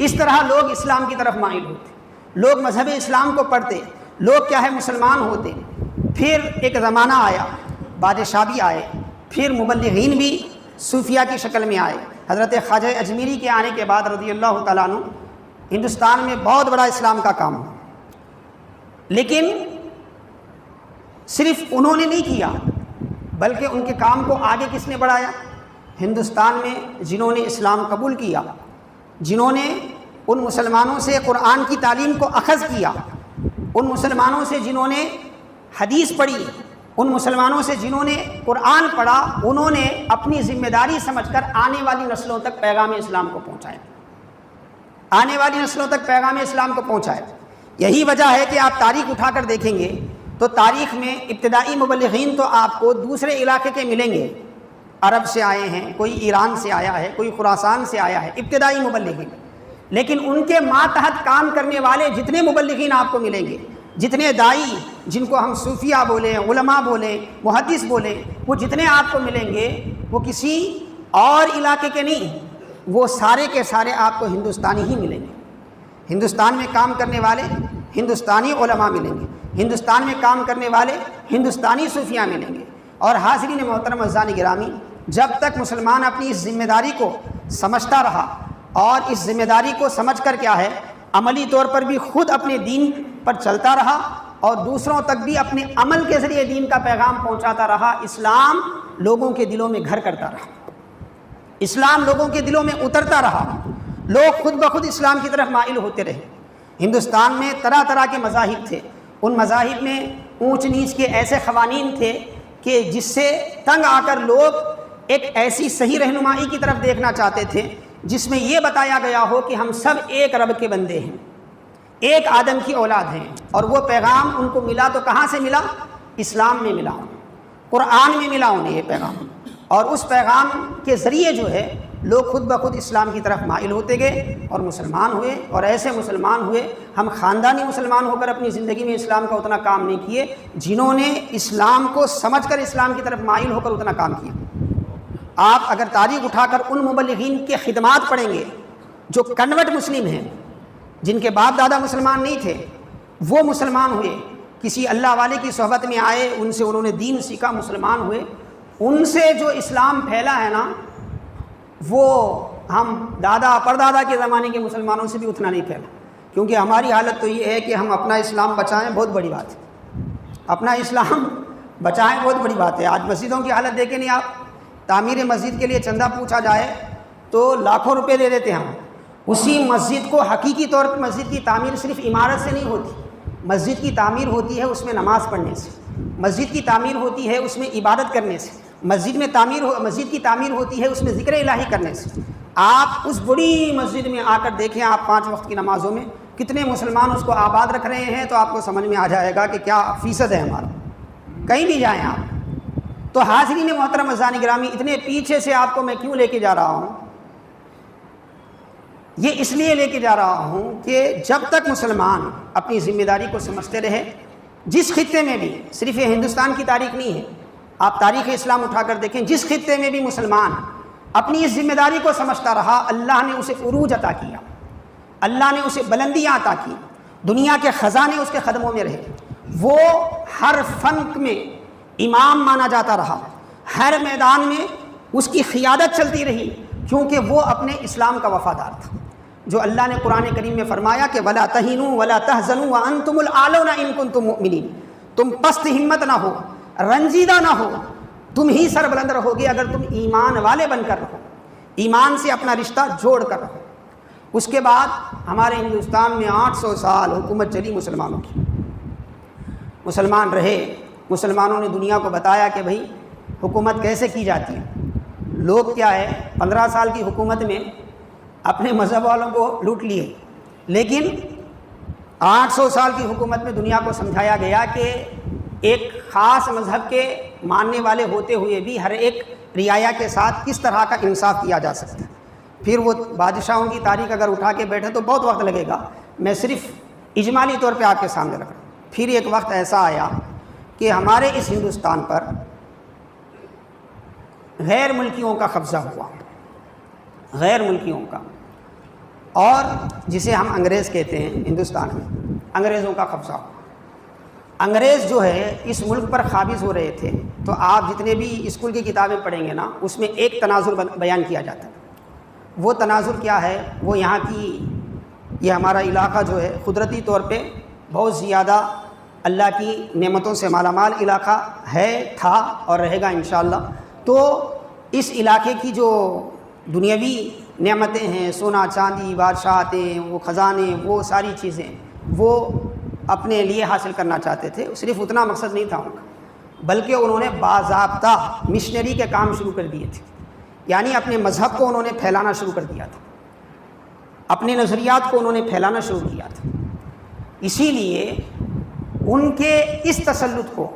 اس طرح لوگ اسلام کی طرف مائل ہوتے، لوگ مذہب اسلام کو پڑھتے، لوگ کیا ہے مسلمان ہوتے۔ پھر ایک زمانہ آیا، بادشاہ بھی آئے، پھر مبلغین بھی صوفیہ کی شکل میں آئے۔ حضرت خواجہ اجمیری کے آنے کے بعد رضی اللہ تعالیٰ عنہ ہندوستان میں بہت بڑا اسلام کا کام ہوا، لیکن صرف انہوں نے نہیں کیا بلکہ ان کے کام کو آگے کس نے بڑھایا؟ ہندوستان میں جنہوں نے اسلام قبول کیا، جنہوں نے ان مسلمانوں سے قرآن کی تعلیم کو اخذ کیا، ان مسلمانوں سے جنہوں نے حدیث پڑھی، ان مسلمانوں سے جنہوں نے قرآن پڑھا، انہوں نے اپنی ذمہ داری سمجھ کر آنے والی نسلوں تک پیغام اسلام کو پہنچایا، آنے والی نسلوں تک پیغام اسلام کو پہنچایا۔ یہی وجہ ہے کہ آپ تاریخ اٹھا کر دیکھیں گے تو تاریخ میں ابتدائی مبلغین تو آپ کو دوسرے علاقے کے ملیں گے، عرب سے آئے ہیں، کوئی ایران سے آیا ہے، کوئی خراسان سے آیا ہے، ابتدائی مبلغین، لیکن ان کے ماتحت کام کرنے والے جتنے مبلغین آپ کو ملیں گے، جتنے دائی جن کو ہم صوفیہ بولیں، علماء بولیں، محدث بولیں، وہ جتنے آپ کو ملیں گے وہ کسی اور علاقے کے نہیں، وہ سارے کے سارے آپ کو ہندوستانی ہی ملیں گے۔ ہندوستان میں کام کرنے والے ہندوستانی علماء ملیں گے، ہندوستان میں کام کرنے والے ہندوستانی صوفیہ ملیں گے۔ اور حاضرین محترم عزیزان گرامی، جب تک مسلمان اپنی اس ذمہ داری کو سمجھتا رہا اور اس ذمہ داری کو سمجھ کر کیا ہے عملی طور پر بھی خود اپنے دین پر چلتا رہا اور دوسروں تک بھی اپنے عمل کے ذریعے دین کا پیغام پہنچاتا رہا، اسلام لوگوں کے دلوں میں گھر کرتا رہا، اسلام لوگوں کے دلوں میں اترتا رہا، لوگ خود بخود اسلام کی طرف مائل ہوتے رہے۔ ہندوستان میں طرح طرح کے مذاہب تھے، ان مذاہب میں اونچ نیچ کے ایسے قوانین تھے کہ جس سے تنگ آ کر لوگ ایک ایسی صحیح رہنمائی کی طرف دیکھنا چاہتے تھے جس میں یہ بتایا گیا ہو کہ ہم سب ایک رب کے بندے ہیں، ایک آدم کی اولاد ہیں، اور وہ پیغام ان کو ملا تو کہاں سے ملا؟ اسلام میں ملا، قرآن میں ملا انہیں یہ پیغام، اور اس پیغام کے ذریعے جو ہے لوگ خود بخود اسلام کی طرف مائل ہوتے گئے اور مسلمان ہوئے، اور ایسے مسلمان ہوئے۔ ہم خاندانی مسلمان ہو کر اپنی زندگی میں اسلام کا اتنا کام نہیں کیے جنہوں نے اسلام کو سمجھ کر اسلام کی طرف مائل ہو کر اتنا کام کیا۔ آپ اگر تاریخ اٹھا کر ان مبلغین کے خدمات پڑھیں گے جو کنورٹ مسلم ہیں، جن کے باپ دادا مسلمان نہیں تھے، وہ مسلمان ہوئے، کسی اللہ والے کی صحبت میں آئے، ان سے انہوں نے دین سیکھا، مسلمان ہوئے، ان سے جو اسلام پھیلا ہے نا، وہ ہم دادا پردادا کے زمانے کے مسلمانوں سے بھی اتنا نہیں پھیلا، کیونکہ ہماری حالت تو یہ ہے کہ ہم اپنا اسلام بچائیں، بہت بڑی بات ہے، اپنا اسلام بچائیں بہت بڑی بات ہے۔ آج مسجدوں کی حالت دیکھیں نہیں آپ، تعمیر مسجد کے لیے چندہ پوچھا جائے تو لاکھوں روپے دے دیتے ہیں ہم۔ اسی مسجد کو حقیقی طور پر مسجد کی تعمیر صرف عمارت سے نہیں ہوتی، مسجد کی تعمیر ہوتی ہے اس میں نماز پڑھنے سے، مسجد کی تعمیر ہوتی ہے اس میں عبادت کرنے سے، مسجد کی تعمیر ہوتی ہے اس میں ذکر الہی کرنے سے۔ آپ اس بڑی مسجد میں آ کر دیکھیں، آپ 5 وقت کی نمازوں میں کتنے مسلمان اس کو آباد رکھ رہے ہیں تو آپ کو سمجھ میں آ جائے گا کہ کیا فیصد ہے ہمارا، کہیں بھی جائیں آپ۔ تو حاضرین محترم عزیزان گرامی، اتنے پیچھے سے آپ کو میں کیوں لے کے جا رہا ہوں؟ یہ اس لیے لے کے جا رہا ہوں کہ جب تک مسلمان اپنی ذمہ داری کو سمجھتے رہے، جس خطے میں بھی، صرف یہ ہندوستان کی تاریخ نہیں ہے، آپ تاریخ اسلام اٹھا کر دیکھیں، جس خطے میں بھی مسلمان اپنی اس ذمہ داری کو سمجھتا رہا، اللہ نے اسے عروج عطا کیا، اللہ نے اسے بلندیاں عطا کی، دنیا کے خزانے اس کے قدموں میں رہے، وہ ہر فن میں امام مانا جاتا رہا، ہر میدان میں اس کی قیادت چلتی رہی، کیونکہ وہ اپنے اسلام کا وفادار تھا، جو اللہ نے قرآن کریم میں فرمایا کہ ولا تہینوا ولا تحزنوا وانتم الاعلون ان کنتم مؤمنین، تم پست ہمت نہ ہو، رنجیدہ نہ ہو، تم ہی سربلند رہو گے اگر تم ایمان والے بن کر رہو، ایمان سے اپنا رشتہ جوڑ کر رہو۔ اس کے بعد ہمارے ہندوستان میں 800 سال حکومت چلی مسلمانوں کی، مسلمان رہے، مسلمانوں نے دنیا کو بتایا کہ بھئی حکومت کیسے کی جاتی ہے۔ لوگ کیا ہے 15 سال کی حکومت میں اپنے مذہب والوں کو لوٹ لیے، لیکن 800 سال کی حکومت میں دنیا کو سمجھایا گیا کہ ایک خاص مذہب کے ماننے والے ہوتے ہوئے بھی ہر ایک رعایا کے ساتھ کس طرح کا انصاف کیا جا سکتا ہے۔ پھر وہ بادشاہوں کی تاریخ اگر اٹھا کے بیٹھے تو بہت وقت لگے گا، میں صرف اجمالی طور پہ آپ کے سامنے رکھ رہا ہوں۔ پھر ایک وقت ایسا آیا کہ ہمارے اس ہندوستان پر غیر ملکیوں کا قبضہ ہوا، غیر ملکیوں کا، اور جسے ہم انگریز کہتے ہیں ہندوستان میں، انگریزوں کا قبضہ ہوا۔ انگریز جو ہے اس ملک پر قابض ہو رہے تھے، تو آپ جتنے بھی اسکول کی کتابیں پڑھیں گے نا، اس میں ایک تناظر بیان کیا جاتا ہے۔ وہ تناظر کیا ہے؟ وہ یہاں کی، یہ ہمارا علاقہ جو ہے قدرتی طور پہ بہت زیادہ اللہ کی نعمتوں سے مالا مال علاقہ ہے، تھا اور رہے گا انشاءاللہ۔ تو اس علاقے کی جو دنیاوی نعمتیں ہیں، سونا چاندی، بادشاہتیں، وہ خزانے، وہ ساری چیزیں وہ اپنے لیے حاصل کرنا چاہتے تھے۔ صرف اتنا مقصد نہیں تھا ان کا، بلکہ انہوں نے باضابطہ مشنری کے کام شروع کر دیے تھے، یعنی اپنے مذہب کو انہوں نے پھیلانا شروع کر دیا تھا، اپنے نظریات کو انہوں نے پھیلانا شروع کیا تھا۔ اسی لیے ان کے اس تسلط کو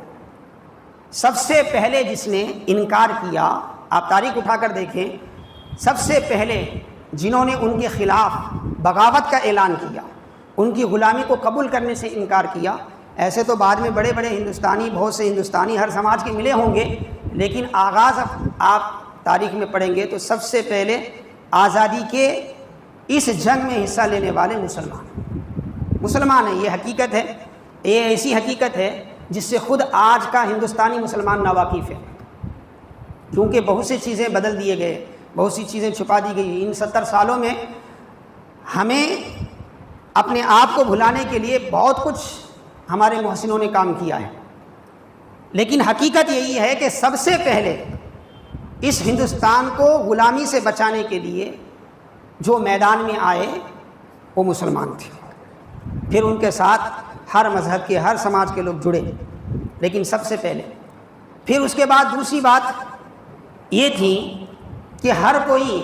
سب سے پہلے جس نے انکار کیا، آپ تاریخ اٹھا کر دیکھیں، سب سے پہلے جنہوں نے ان کے خلاف بغاوت کا اعلان کیا، ان کی غلامی کو قبول کرنے سے انکار کیا، ایسے تو بعد میں بڑے بڑے ہندوستانی، بہت سے ہندوستانی ہر سماج کے ملے ہوں گے، لیکن آغاز آپ تاریخ میں پڑھیں گے تو سب سے پہلے آزادی کے اس جنگ میں حصہ لینے والے مسلمان ہیں۔ یہ حقیقت ہے، یہ ایسی حقیقت ہے جس سے خود آج کا ہندوستانی مسلمان ناواقف ہے، کیونکہ بہت سی چیزیں بدل دیے گئے، بہت سی چیزیں چھپا دی گئی۔ ان 70 سالوں میں ہمیں اپنے آپ کو بھلانے کے لیے بہت کچھ ہمارے محسنوں نے کام کیا ہے، لیکن حقیقت یہی ہے کہ سب سے پہلے اس ہندوستان کو غلامی سے بچانے کے لیے جو میدان میں آئے وہ مسلمان تھے، پھر ان کے ساتھ ہر مذہب کے، ہر سماج کے لوگ جڑے، لیکن سب سے پہلے۔ پھر اس کے بعد دوسری بات یہ تھی کہ ہر کوئی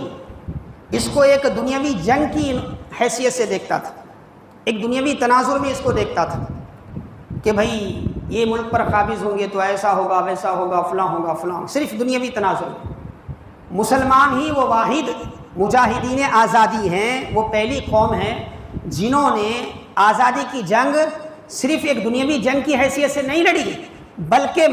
اس کو ایک دنیاوی جنگ کی حیثیت سے دیکھتا تھا، ایک دنیاوی تناظر میں اس کو دیکھتا تھا کہ بھائی یہ ملک پر قابض ہوں گے تو ایسا ہوگا، ویسا ہوگا، فلاں ہوگا، فلاں، صرف دنیاوی تناظر۔ مسلمان ہی وہ واحد مجاہدین آزادی ہیں، وہ پہلی قوم ہے جنہوں نے آزادی کی جنگ صرف ایک دنیاوی جنگ کی حیثیت سے نہیں لڑی، بلکہ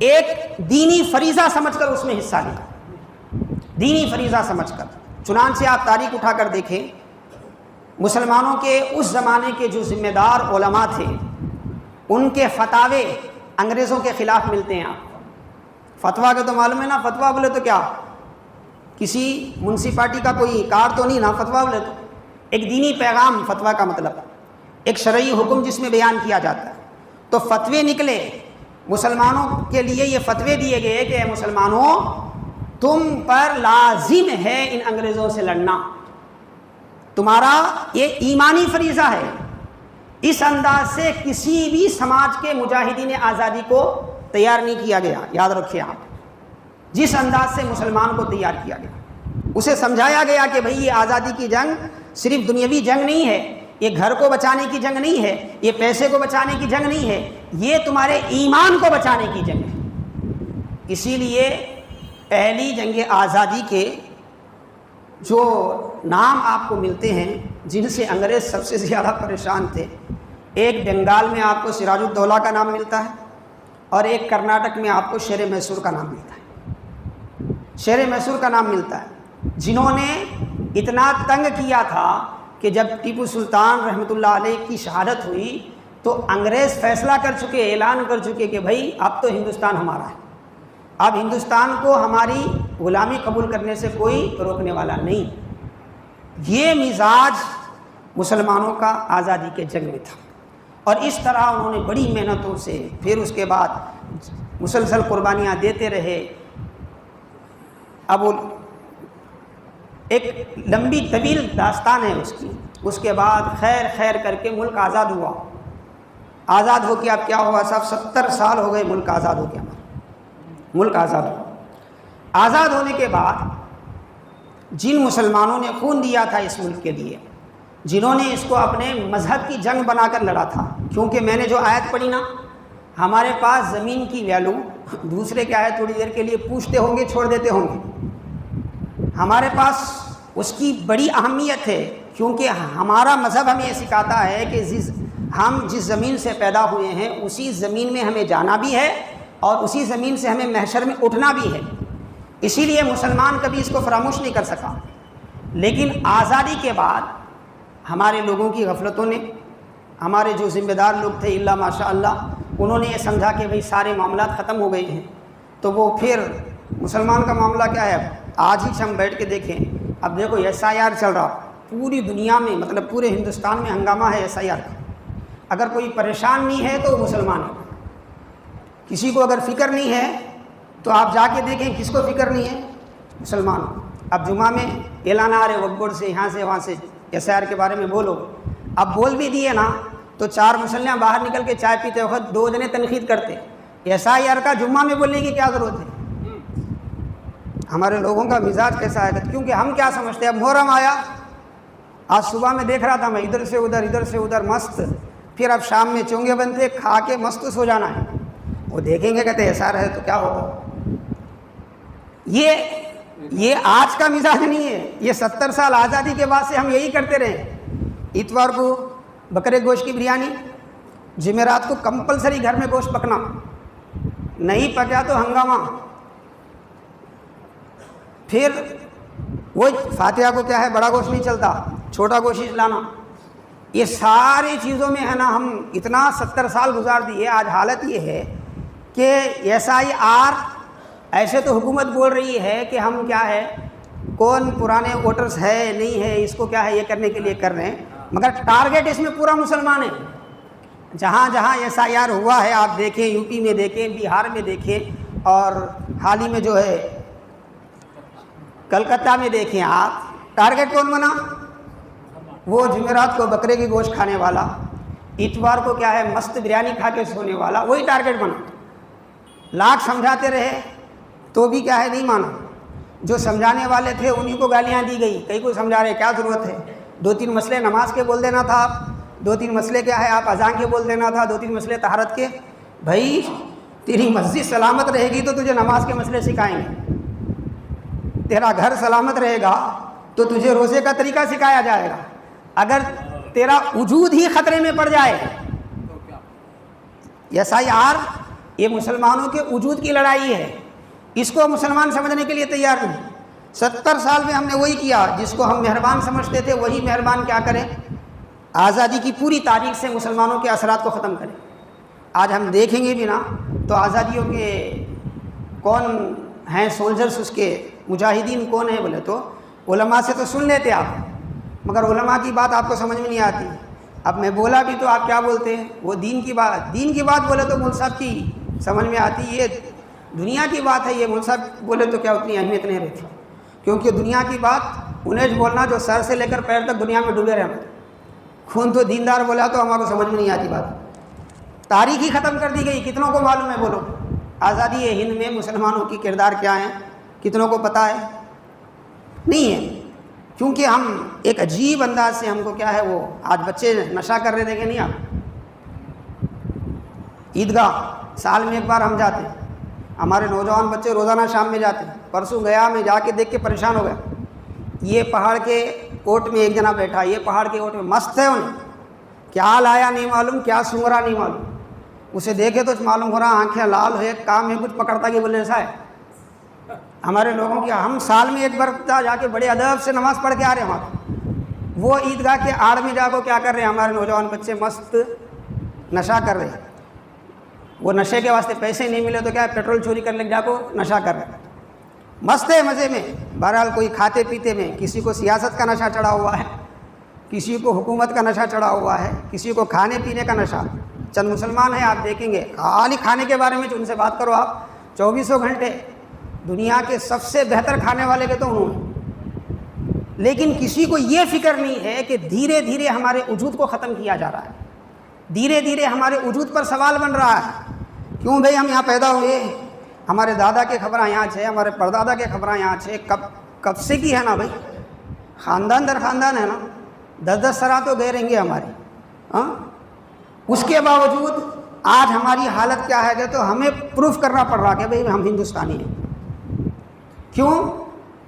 ایک دینی فریضہ سمجھ کر اس میں حصہ لیا، دینی فریضہ سمجھ کر۔ چنانچہ آپ تاریخ اٹھا کر دیکھیں، مسلمانوں کے اس زمانے کے جو ذمہ دار علماء تھے، ان کے فتاوے انگریزوں کے خلاف ملتے ہیں۔ آپ فتویٰ کے تو معلوم ہے نا، فتویٰ بولے تو کیا کسی منسپلٹی کا کوئی کار تو نہیں نا، فتویٰ بولے تو ایک دینی پیغام، فتویٰ کا مطلب ایک شرعی حکم جس میں بیان کیا جاتا ہے۔ تو فتوے نکلے مسلمانوں کے لیے، یہ فتوے دیے گئے کہ اے مسلمانوں، تم پر لازم ہے ان انگریزوں سے لڑنا، تمہارا یہ ایمانی فریضہ ہے۔ اس انداز سے کسی بھی سماج کے مجاہدین آزادی کو تیار نہیں کیا گیا، یاد رکھیں آپ، جس انداز سے مسلمان کو تیار کیا گیا، اسے سمجھایا گیا کہ بھئی یہ آزادی کی جنگ صرف دنیاوی جنگ نہیں ہے، یہ گھر کو بچانے کی جنگ نہیں ہے، یہ پیسے کو بچانے کی جنگ نہیں ہے، یہ تمہارے ایمان کو بچانے کی جنگ ہے۔ اسی لیے پہلی جنگ آزادی کے جو نام آپ کو ملتے ہیں جن سے انگریز سب سے زیادہ پریشان تھے، ایک بنگال میں آپ کو سراج الدولہ کا نام ملتا ہے، اور ایک کرناٹک میں آپ کو شیر میسور کا نام ملتا ہے، شیر میسور کا نام ملتا ہے، جنہوں نے اتنا تنگ کیا تھا کہ جب ٹیپو سلطان رحمۃ اللہ علیہ کی شہادت ہوئی تو انگریز فیصلہ کر چکے، اعلان کر چکے کہ بھائی اب تو ہندوستان ہمارا ہے، اب ہندوستان کو ہماری غلامی قبول کرنے سے کوئی روکنے والا نہیں۔ یہ مزاج مسلمانوں کا آزادی کے جنگ میں تھا، اور اس طرح انہوں نے بڑی محنتوں سے پھر اس کے بعد مسلسل قربانیاں دیتے رہے۔ اب ایک لمبی طویل داستان ہے اس کی۔ اس کے بعد خیر خیر کر کے ملک آزاد ہوا۔ آزاد ہو کے اب کیا ہوا صاحب، 70 سال ہو گئے ملک آزاد ہو کے، ہمارا ملک آزاد ہوا۔ آزاد ہونے کے بعد جن مسلمانوں نے خون دیا تھا اس ملک کے لیے، جنہوں نے اس کو اپنے مذہب کی جنگ بنا کر لڑا تھا، کیونکہ میں نے جو آیت پڑھی نا، ہمارے پاس زمین کی ویلو دوسرے کیا ہے تھوڑی دیر کے لیے پوچھتے ہوں گے چھوڑ دیتے ہوں گے، ہمارے پاس اس کی بڑی اہمیت ہے، کیونکہ ہمارا مذہب ہمیں یہ سکھاتا ہے کہ ہم جس زمین سے پیدا ہوئے ہیں اسی زمین میں ہمیں جانا بھی ہے، اور اسی زمین سے ہمیں محشر میں اٹھنا بھی ہے۔ اسی لیے مسلمان کبھی اس کو فراموش نہیں کر سکا۔ لیکن آزادی کے بعد ہمارے لوگوں کی غفلتوں نے، ہمارے جو ذمہ دار لوگ تھے اللہ ماشاء اللہ، انہوں نے یہ سمجھا کہ بھئی سارے معاملات ختم ہو گئے ہیں، تو وہ پھر مسلمان کا معاملہ کیا ہے، آج ہی ہم بیٹھ کے دیکھیں، اب دیکھو SIR چل رہا پوری دنیا میں، مطلب پورے ہندوستان میں ہنگامہ ہے SIR کا۔ اگر کوئی پریشان نہیں ہے تو وہ مسلمان ہے، کسی کو اگر فکر نہیں ہے تو آپ جا کے دیکھیں کس کو فکر نہیں ہے، مسلمان۔ اب جمعہ میں اعلان آ رہے وقف بورڈ سے، یہاں سے وہاں سے SIR کے بارے میں بولو، اب بول بھی دیے نا تو 4 مسلمان باہر نکل کے چائے پیتے وقت 2 جنے تنقید کرتے، SIR کا جمعہ میں بولنے کی کیا ضرورت ہے؟ ہمارے لوگوں کا مزاج کیسا ہے، کیونکہ ہم کیا سمجھتے ہیں، اب محرم آیا، آج صبح میں دیکھ رہا تھا میں، ادھر سے ادھر مست، پھر اب شام میں چونگے بنتے کھا کے مست سو جانا ہے۔ وہ دیکھیں گے کہتے ایسا رہے تو کیا ہوگا۔ یہ آج کا مزاج نہیں ہے، یہ 70 سال آزادی کے بعد سے ہم یہی کرتے رہے۔ اتوار کو بکرے گوشت کی بریانی، جمعرات کو کمپلسری گھر میں گوشت پکنا، نہیں پکا تو ہنگامہ، پھر وہ فاتحہ کو کیا ہے بڑا گوشت نہیں چلتا، چھوٹا گوشت لانا، یہ ساری چیزوں میں ہے نا ہم اتنا 70 سال گزار دیے۔ آج حالت یہ ہے کہ SIR ایسے تو حکومت بول رہی ہے کہ ہم کیا ہے، کون پرانے ووٹرز ہے نہیں ہے، اس کو کیا ہے یہ کرنے کے لیے کر رہے ہیں، مگر ٹارگٹ اس میں پورا مسلمان ہے۔ جہاں جہاں SIR ہوا ہے آپ دیکھیں، UP میں دیکھیں، بہار میں دیکھیں، اور حال ہی میں جو ہے کلکتہ میں دیکھیں آپ، ٹارگٹ کون بنا؟ وہ جمعرات کو بکرے کی گوشت کھانے والا، اتوار کو کیا ہے مست بریانی کھا کے سونے والا، وہی ٹارگٹ بنا۔ لاکھ سمجھاتے رہے تو بھی کیا ہے نہیں مانا، جو سمجھانے والے تھے انہیں کو گالیاں دی گئی، کئی کو سمجھا رہے کیا ضرورت ہے، 2-3 مسئلے نماز کے بول دینا تھا آپ، 2-3 مسئلے کیا ہے آپ اذان کے بول دینا تھا، 2-3 مسئلے طہارت کے۔ بھائی تیری مسجد سلامت رہے گی تو تجھے نماز کے مسئلے سکھائیں گے، تیرا گھر سلامت رہے گا تو تجھے روزے کا طریقہ سکھایا جائے گا، اگر تیرا وجود ہی خطرے میں پڑ جائے۔ SIR یہ مسلمانوں کے وجود کی لڑائی ہے، اس کو مسلمان سمجھنے کے لیے تیار نہیں۔ 70 سال میں ہم نے وہی کیا، جس کو ہم مہربان سمجھتے تھے وہی مہربان کیا کریں، آزادی کی پوری تاریخ سے مسلمانوں کے اثرات کو ختم کریں۔ آج ہم دیکھیں گے بھی نا تو آزادیوں کے کون ہیں سولجرز، اس کے مجاہدین کون ہیں بولے تو علماء سے تو سن لیتے آپ، مگر علماء کی بات آپ کو سمجھ میں نہیں آتی۔ اب میں بولا بھی تو آپ کیا بولتے ہیں، وہ دین کی بات بولے تو مول صاحب کی سمجھ میں آتی، یہ دنیا کی بات ہے، یہ مول صاحب بولے تو کیا اتنی اہمیت نہیں رہتی، کیونکہ دنیا کی بات انہیں بولنا جو سر سے لے کر پیر تک دنیا میں ڈوبے رہے، خون تو دیندار بولا تو ہمارے کو سمجھ میں نہیں آتی بات، تاریخ ہی ختم کر دی گئی۔ کتنوں کو معلوم ہے بولو آزادی ہند میں مسلمانوں کی کردار کیا ہیں، کتنوں کو پتہ ہے؟ نہیں ہے، کیونکہ ہم ایک عجیب انداز سے ہم کو کیا ہے، وہ آج بچے نشہ کر رہے تھے کہ نہیں، آپ عیدگاہ سال میں ایک بار ہم جاتے، ہمارے نوجوان بچے روزانہ شام میں جاتے، پرسوں گیا میں جا کے دیکھ کے پریشان ہو گیا، یہ پہاڑ کے اوٹ میں ایک جنا بیٹھا، یہ پہاڑ کے اوٹ میں مست ہے، انہیں کیا لایا نہیں معلوم، کیا سونگرا نہیں معلوم، اسے دیکھے تو معلوم ہو رہا آنکھیں لال ہوئے، کام میں کچھ پکڑتا کہ بولے ایسا ہے۔ ہمارے لوگوں کی ہم سال میں ایک بار جا کے بڑے ادب سے نماز پڑھ کے آ رہے ہیں وہاں، وہ عیدگاہ کے آڑ میں جا کو کیا کر رہے ہیں ہمارے نوجوان بچے، مست نشہ کر رہے ہیں۔ وہ نشے کے واسطے پیسے نہیں ملے تو کیا ہے پیٹرول چوری کرنے جا کو نشہ کر رہے ہیں، مست ہے مزے میں، بہرحال کوئی کھاتے پیتے میں کسی کو سیاست کا نشہ چڑھا ہوا ہے، کسی کو حکومت کا نشہ چڑھا ہوا ہے، کسی کو کھانے پینے کا نشہ. چند مسلمان ہیں آپ دیکھیں گے خالی کھانے کے بارے میں ان سے بات کرو آپ 24 گھنٹے دنیا کے سب سے بہتر کھانے والے کے تو انہوں ہیں. لیکن کسی کو یہ فکر نہیں ہے کہ دھیرے دھیرے ہمارے وجود کو ختم کیا جا رہا ہے، دھیرے دھیرے ہمارے وجود پر سوال بن رہا ہے. کیوں بھئی ہم یہاں پیدا ہوئے، ہمارے دادا کے خبراں یہاں چھے، ہمارے پردادا کے خبراں یہاں چھے، کب سے کی ہے نا بھائی، خاندان در خاندان ہے نا، 10 سرا تو گئے رہیں گے ہماری. ہاں اس کے باوجود آج ہماری حالت کیا ہے کہ تو ہمیں پروف کرنا پڑ رہا کہ بھئی ہم ہندوستانی ہیں. کیوں؟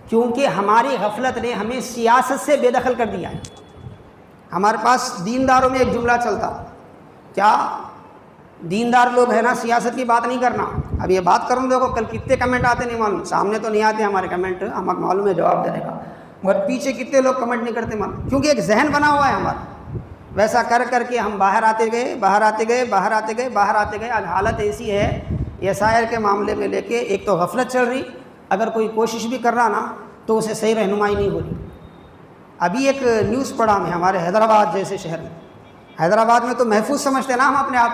کیونکہ ہماری غفلت نے ہمیں سیاست سے بے دخل کر دیا ہے. ہمارے پاس دینداروں میں ایک جملہ چلتا، کیا دیندار لوگ ہیں نا سیاست کی بات نہیں کرنا. اب یہ بات کروں دیکھو کل کتنے کمنٹ آتے نہیں معلوم، سامنے تو نہیں آتے ہمارے کمنٹ، ہمیں معلوم ہے جواب دینے کا، مگر پیچھے کتنے لوگ کمنٹ نہیں کرتے معلوم، کیونکہ ایک ذہن بنا ہوا ہے ہمارا. ویسا کر کر کے ہم باہر آتے گئے. آج حالت ایسی ہے ایسائر کے معاملے میں لے کے، ایک تو غفلت چل رہی، اگر کوئی کوشش بھی کر رہا نا تو اسے صحیح رہنمائی نہیں ہو رہی. ابھی ایک نیوز پڑھا میں ہمارے حیدرآباد جیسے شہر میں، حیدرآباد میں تو محفوظ سمجھتے نا ہم اپنے آپ،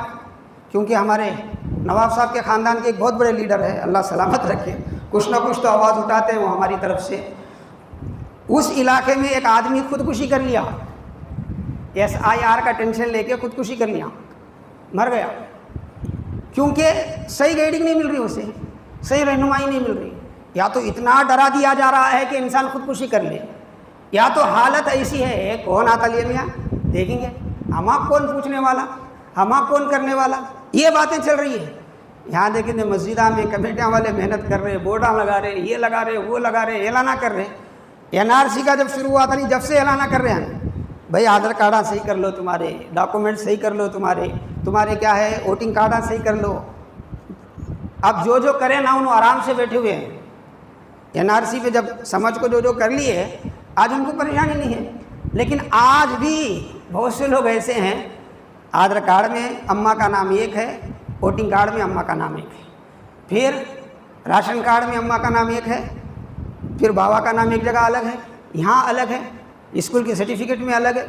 کیونکہ ہمارے نواب صاحب کے خاندان کے ایک بہت بڑے لیڈر ہے، اللہ سلامت رکھے، کچھ نہ کچھ تو آواز اٹھاتے ہیں وہ ہماری طرف سے. اس علاقے میں ایک آدمی خودکشی کر لیا، SIR کا ٹینشن لے کے خودکشی کر لیا، مر گیا. کیونکہ صحیح گائیڈنگ نہیں مل رہی اسے، صحیح رہنمائی نہیں مل رہی. یا تو اتنا ڈرا دیا جا رہا ہے کہ انسان خودکشی کر لے، یا تو حالت ایسی ہے کون آتا لیے میاں دیکھیں گے، ہما کون پوچھنے والا، ہما کون کرنے والا، یہ باتیں چل رہی ہیں. یہاں دیکھیں گے مسجدہ میں کمیٹیاں والے محنت کر رہے، بورڈاں لگا رہے، یہ لگا رہے، وہ لگا رہے، اعلانہ کر رہے. NRC کا جب شروع ہوا تھا نہیں، جب سے اعلانہ کر رہے ہیں بھائی آدھار کارڈاں صحیح کر لو، تمہارے ڈاکومنٹ صحیح کر لو، تمہارے کیا ہے ووٹنگ کارڈاں صحیح کر لو. اب جو کریں نا انہوں آرام سے بیٹھے ہوئے ہیں. NRC پہ جب سمجھ کو جو کر لیے آج ان کو پریشانی نہیں ہے. لیکن آج بھی بہت سے لوگ ایسے ہیں آدھار کارڈ میں اماں کا نام ایک ہے، ووٹنگ کارڈ میں اماں کا نام ایک ہے، پھر راشن کارڈ میں اماں کا نام ایک ہے، پھر بابا کا نام ایک جگہ الگ ہے، یہاں الگ ہے، اسکول کے سرٹیفکیٹ میں الگ ہے.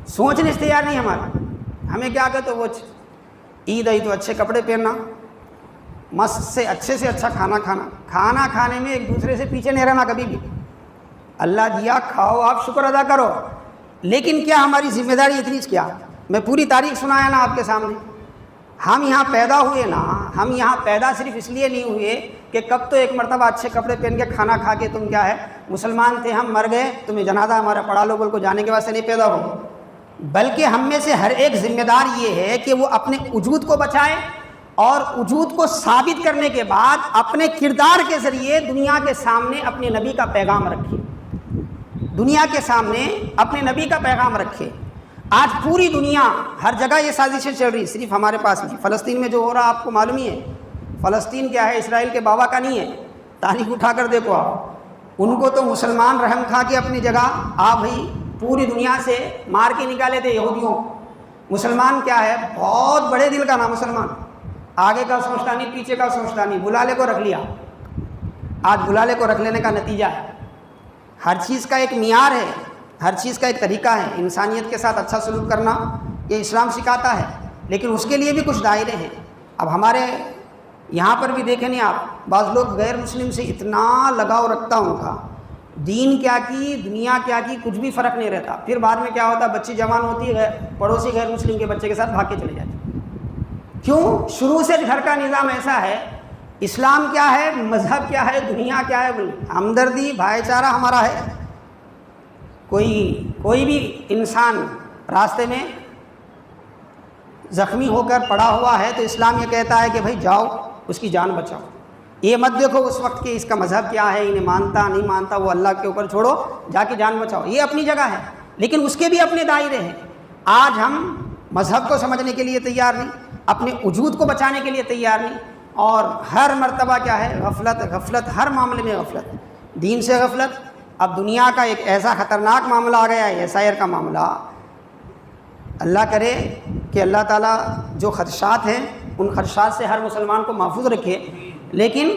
سوچنے سے تیار نہیں ہمارا. ہمیں کیا کہتے وہ عید آئی تو اچھے کپڑے پہننا، مست سے اچھا کھانا کھانے میں ایک دوسرے سے پیچھے نہیں رہنا کبھی بھی. اللہ دیا کھاؤ، آپ شکر ادا کرو. لیکن کیا ہماری ذمہ داری اتنی کیا؟ میں پوری تاریخ سنایا نا آپ کے سامنے. ہم یہاں پیدا ہوئے نا، ہم یہاں پیدا صرف اس لیے نہیں ہوئے کہ کب تو ایک مرتبہ اچھے کپڑے پہن کے کھانا کھا کے تم کیا ہے مسلمان تھے، ہم مر گئے تمہیں جنازہ ہمارا پڑھا لو بول کو جانے کے واسطے نہیں پیدا ہوئے. بلکہ ہم میں سے ہر ایک ذمہ دار یہ ہے کہ وہ اپنے وجود کو بچائے اور وجود کو ثابت کرنے کے بعد اپنے کردار کے ذریعے دنیا کے سامنے اپنے نبی کا پیغام رکھے، دنیا کے سامنے اپنے نبی کا پیغام رکھے. آج پوری دنیا ہر جگہ یہ سازشیں چل رہی، صرف ہمارے پاس نہیں. فلسطین میں جو ہو رہا آپ کو معلوم ہی ہے. فلسطین کیا ہے؟ اسرائیل کے بابا کا نہیں ہے. تاریخ اٹھا کر دیکھو آپ، ان کو تو مسلمان رحم کھا کے اپنی جگہ آپ بھائی پوری دنیا سے مار کے نکالے تھے یہودیوں. مسلمان کیا ہے؟ بہت بڑے دل کا نا مسلمان، آگے کا سوچتا نہیں، پیچھے کا سوچتا نہیں، بلالے کو رکھ لیا. آج بلالے کو رکھ لینے کا نتیجہ ہے ہر چیز کا ایک معیار ہے، ہر چیز کا ایک طریقہ ہے. انسانیت کے ساتھ اچھا سلوک کرنا یہ اسلام سکھاتا ہے، لیکن اس کے لیے بھی کچھ دائرے ہیں. اب ہمارے یہاں پر بھی دیکھیں نہیں آپ، بعض لوگ غیر مسلم سے اتنا لگاؤ رکھتا ان کا، دین کیا کی دنیا کیا کی کچھ بھی فرق نہیں رہتا. پھر بعد میں کیا ہوتا، بچی جوان ہوتی ہے پڑوسی غیر مسلم کے بچے کے ساتھ بھاگ کے چلے جاتے. کیوں؟ شروع سے گھر کا نظام ایسا ہے. اسلام کیا ہے، مذہب کیا ہے، دنیا کیا ہے، ہمدردی بھائی چارہ ہمارا ہے. کوئی بھی انسان راستے میں زخمی ہو کر پڑا ہوا ہے تو اسلام یہ کہتا ہے کہ بھائی جاؤ اس کی جان بچاؤ. یہ مت دیکھو اس وقت کہ اس کا مذہب کیا ہے، انہیں مانتا نہیں مانتا، وہ اللہ کے اوپر چھوڑو، جا کے جان بچاؤ. یہ اپنی جگہ ہے، لیکن اس کے بھی اپنے دائرے ہیں. آج ہم مذہب کو سمجھنے کے لیے تیار نہیں، اپنے وجود کو بچانے کے لیے تیار نہیں، اور ہر مرتبہ کیا ہے غفلت، ہر معاملے میں غفلت، دین سے غفلت. اب دنیا کا ایک ایسا خطرناک معاملہ آ گیا ہے SIR کا معاملہ. اللہ کرے کہ اللہ تعالیٰ جو خدشات ہیں ان خدشات سے ہر مسلمان کو محفوظ رکھے. لیکن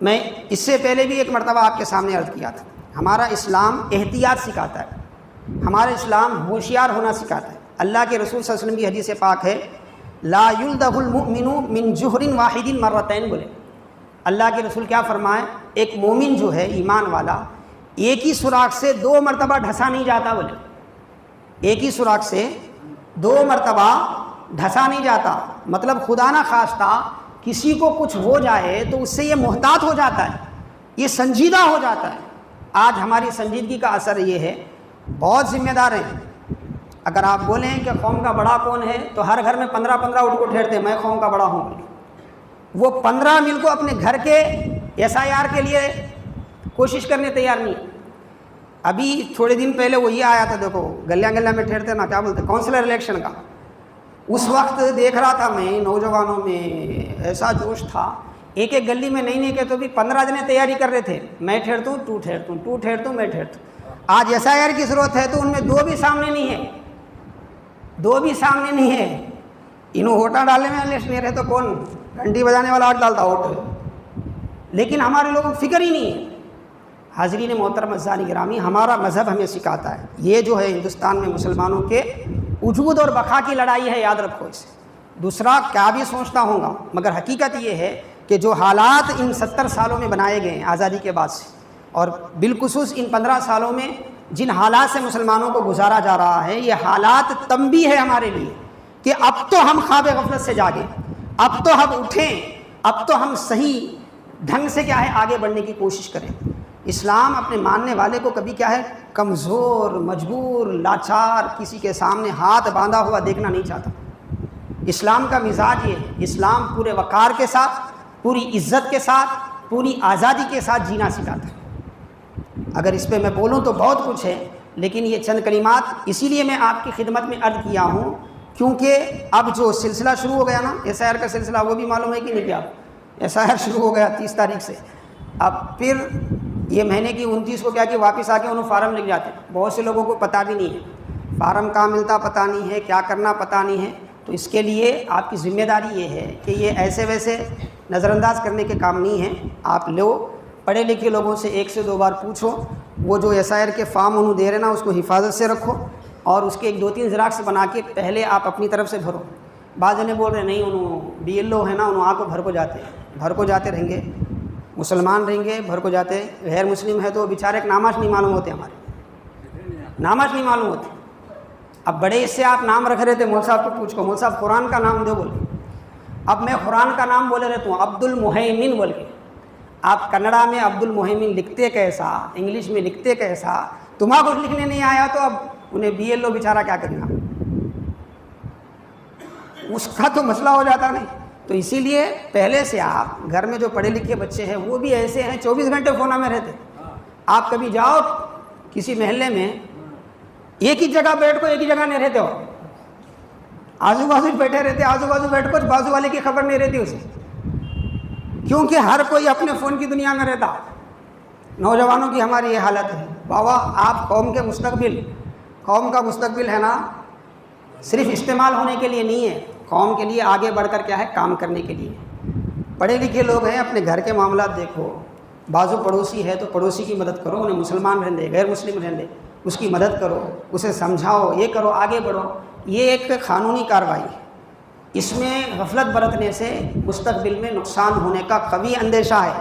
میں اس سے پہلے بھی ایک مرتبہ آپ کے سامنے عرض کیا تھا، ہمارا اسلام احتیاط سکھاتا ہے، ہمارا اسلام ہوشیار ہونا سکھاتا ہے۔ اللہ کے رسول صلی اللہ علیہ وسلم کی حدیث پاک ہے، لا یلدغ المؤمن من جحر واحد مرتين، بولے اللہ کے رسول کیا فرمائے، ایک مومن جو ہے ایمان والا ایک ہی سوراخ سے 2 مرتبہ ڈھسا نہیں جاتا، بولے ایک ہی سوراخ سے 2 مرتبہ ڈھسا نہیں جاتا، مطلب خدا نہ خواستہ کسی کو کچھ ہو جائے تو اس سے یہ محتاط ہو جاتا ہے، یہ سنجیدہ ہو جاتا ہے۔ آج ہماری سنجیدگی کا اثر یہ ہے، بہت ذمہ دار ہیں۔ اگر آپ بولیں کہ قوم کا بڑا کون ہے تو ہر گھر میں 15 اٹھ کو ٹھہرتے میں قوم کا بڑا ہوں، وہ 15 مل کو اپنے گھر کے SIR کے لیے کوشش کرنے تیار نہیں۔ ابھی تھوڑے دن پہلے وہ یہ آیا تھا، دیکھو گلیاں گلیاں میں ٹھہرتے نا، کیا بولتے کونسلر الیکشن کا، اس وقت دیکھ رہا تھا میں نوجوانوں میں ایسا جوش تھا، ایک ایک گلی میں نہیں کہ تو بھی 15 جنے تیاری کر رہے تھے، میں ٹھہرتا ہوں تو ٹھہرتا ہوں، تو ٹھہرتا ہوں میں ٹھہرتا ہوں۔ آج SIR کی ضرورت ہے تو ان میں 2 بھی سامنے نہیں ہے، 2 بھی سامنے نہیں ہے، انہوں ووٹاں ڈالنے میں لسٹ نہیں رہے تو کون گھنٹی بجانے والا آج ڈالتا ووٹ، لیکن ہمارے لوگوں کو فکر ہی نہیں ہے۔ حاضرین محترم عزیزان گرامی، ہمارا مذہب ہمیں سکھاتا ہے، یہ جو ہے ہندوستان میں مسلمانوں کے وجود اور بقا کی لڑائی ہے، یاد رکھو اسے۔ دوسرا کیا بھی سوچتا ہوں گا، مگر حقیقت یہ ہے کہ جو حالات ان 70 سالوں میں بنائے گئے ہیں آزادی کے بعد سے، اور بالخصوص ان 15 سالوں میں جن حالات سے مسلمانوں کو گزارا جا رہا ہے، یہ حالات تنبیہ ہے ہمارے لیے کہ اب تو ہم خواب غفلت سے جاگیں، اب تو ہم اٹھیں، اب تو ہم صحیح ڈھنگ سے کیا ہے آگے بڑھنے کی کوشش کریں۔ اسلام اپنے ماننے والے کو کبھی کیا ہے کمزور، مجبور، لاچار، کسی کے سامنے ہاتھ باندھا ہوا دیکھنا نہیں چاہتا۔ اسلام کا مزاج یہ ہے، اسلام پورے وقار کے ساتھ، پوری عزت کے ساتھ، پوری آزادی کے ساتھ جینا سکھاتا ہے۔ اگر اس پہ میں بولوں تو بہت کچھ ہے، لیکن یہ چند کلمات اسی لیے میں آپ کی خدمت میں عرض کیا ہوں، کیونکہ اب جو سلسلہ شروع ہو گیا نا SIR کا سلسلہ، وہ بھی معلوم ہے کہ نہیں کیا SIR شروع ہو گیا 30 تاریخ سے، اب پھر یہ مہینے کی 29 کو کیا کہ واپس آ کے انہوں فارم لکھ جاتے ہیں، بہت سے لوگوں کو پتہ بھی نہیں ہے، فارم کہاں ملتا پتہ نہیں ہے، کیا کرنا پتہ نہیں ہے۔ تو اس کے لیے آپ کی ذمہ داری یہ ہے کہ یہ ایسے ویسے نظر انداز کرنے کے کام نہیں ہیں، آپ لو پڑھے لکھے لوگوں سے 1 سے 2 بار پوچھو، وہ جو SIR کے فارم انہوں دے رہے نا اس کو حفاظت سے رکھو، اور اس کے 2-3 زراکس بنا کے پہلے آپ اپنی طرف سے بھرو۔ بعض جنے بول رہے نہیں انہوں BLO ہے نا، انہوں آ کو بھر کو جاتے رہیں گے، مسلمان رہیں گے بھر کو جاتے، غیر مسلم ہے تو بیچارے ناماش نہیں معلوم ہوتے، ہمارے ناماش نہیں معلوم ہوتے۔ اب بڑے اس سے آپ نام رکھ رہے تھے، مول صاحب کو پوچھ کو، مول صاحب قرآن کا نام دو بول کے، اب میں قرآن کا نام بولے رہتا ہوں عبد المہیمن بول کے، آپ کنڑا میں عبد المہیمن لکھتے کیسا، انگلش میں لکھتے کیسا، تمہاں کچھ لکھنے نہیں آیا تو اب انہیں BLO بیچارہ کیا کرنا، اس کا تو مسئلہ ہو جاتا نہیں۔ تو اسی لیے پہلے سے آپ گھر میں جو پڑھے لکھے بچے ہیں وہ بھی ایسے ہیں 24 گھنٹے فونہ میں رہتے، آپ کبھی جاؤ کسی محلے میں ایک ہی جگہ بیٹھ کو ایک ہی جگہ نہیں رہتے ہو، آزو بازو بیٹھے رہتے، آزو بازو بیٹھ کو بازو والے کی خبر نہیں رہتی اسے، کیونکہ ہر کوئی اپنے فون کی دنیا میں رہتا۔ نوجوانوں کی ہماری یہ حالت ہے۔ بابا آپ قوم کا مستقبل ہے نا، صرف استعمال ہونے کے لیے نہیں ہے، قوم کے لیے آگے بڑھ کر کیا ہے کام کرنے کے لیے۔ پڑھے لکھے لوگ ہیں، اپنے گھر کے معاملات دیکھو، بازو پڑوسی ہے تو پڑوسی کی مدد کرو، انہیں مسلمان رہنے دے، غیر مسلم رہنے دے، اس کی مدد کرو، اسے سمجھاؤ، یہ کرو، آگے بڑھو۔ یہ ایک قانونی کارروائی ہے، اس میں غفلت برتنے سے مستقبل میں نقصان ہونے کا قوی اندیشہ ہے۔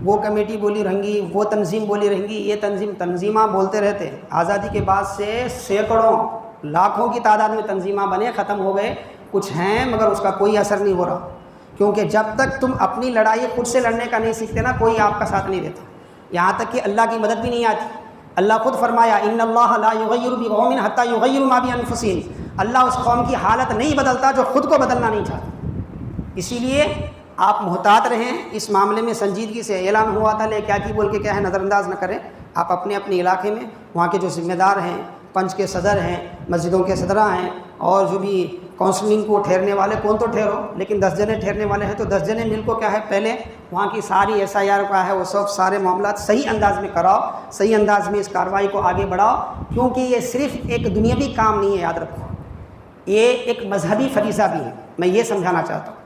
وہ کمیٹی بولی رہیں گی، وہ تنظیم بولی رہیں گی، یہ تنظیمہ بولتے رہتے ہیں۔ آزادی کے بعد سے سینکڑوں لاکھوں کی تعداد میں تنظیمہ بنے، ختم ہو گئے، کچھ ہیں مگر اس کا کوئی اثر نہیں ہو رہا، کیونکہ جب تک تم اپنی لڑائی خود سے لڑنے کا نہیں سیکھتے نا، کوئی آپ کا ساتھ نہیں دیتا، یہاں تک کہ اللہ کی مدد بھی نہیں آتی۔ اللہ خود فرمایا ان اللہ لا یغیر بقوم حتی یغیروا ما بانفسہم، اللہ اس قوم کی حالت نہیں بدلتا جو خود کو بدلنا نہیں چاہتا۔ اسی لیے آپ محتاط رہیں، اس معاملے میں سنجیدگی سے اعلان ہوا تھا، لے کیا کی بول کے کیا ہے نظر انداز نہ کریں۔ آپ اپنے علاقے میں وہاں کے جو ذمہ دار ہیں، پنچ کے صدر ہیں، مسجدوں کے صدراء ہیں، اور جو بھی کونسلنگ کو ٹھہرنے والے کون تو ٹھہرو، لیکن 10 جنے ٹھہرنے والے ہیں تو 10 جنے مل کو کیا ہے پہلے وہاں کی ساری SIR کا ہے وہ سب سارے معاملات صحیح انداز میں کراؤ، صحیح انداز میں اس کارروائی کو آگے بڑھاؤ، کیونکہ یہ صرف ایک دنیاوی کام نہیں ہے، یاد رکھو یہ ایک مذہبی فریضہ بھی ہے۔ میں یہ سمجھانا چاہتا ہوں،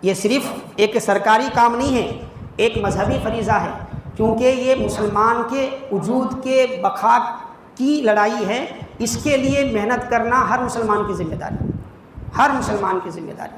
یہ صرف ایک سرکاری کام نہیں ہے، ایک مذہبی فریضہ ہے، کیونکہ یہ مسلمان کے وجود کے بقا کی لڑائی ہے۔ اس کے لیے محنت کرنا ہر مسلمان کی ذمہ داری، ہر مسلمان کی ذمہ داری۔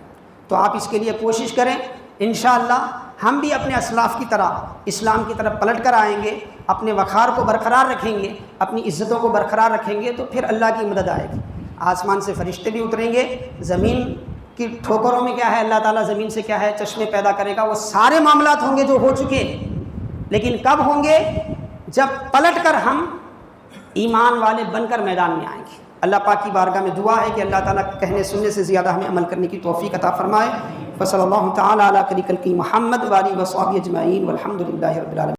تو آپ اس کے لیے کوشش کریں، انشاءاللہ ہم بھی اپنے اسلاف کی طرح اسلام کی طرف پلٹ کر آئیں گے، اپنے وقار کو برقرار رکھیں گے، اپنی عزتوں کو برقرار رکھیں گے، تو پھر اللہ کی مدد آئے گی۔ آسمان سے فرشتے بھی اتریں گے، زمین کی ٹھوکروں میں کیا ہے، اللہ تعالیٰ زمین سے کیا ہے چشمے پیدا کرے گا۔ وہ سارے معاملات ہوں گے جو ہو چکے، لیکن کب ہوں گے؟ جب پلٹ کر ہم ایمان والے بن کر میدان میں آئیں گے۔ اللہ پاک کی بارگاہ میں دعا ہے کہ اللہ تعالیٰ کہنے سننے سے زیادہ ہمیں عمل کرنے کی توفیق عطا فرمائے۔ وصلی اللہ تعالیٰ علی خیر خلقہ محمد وآلہ وصحبہ اجمعین والحمد للہ رب العالمین۔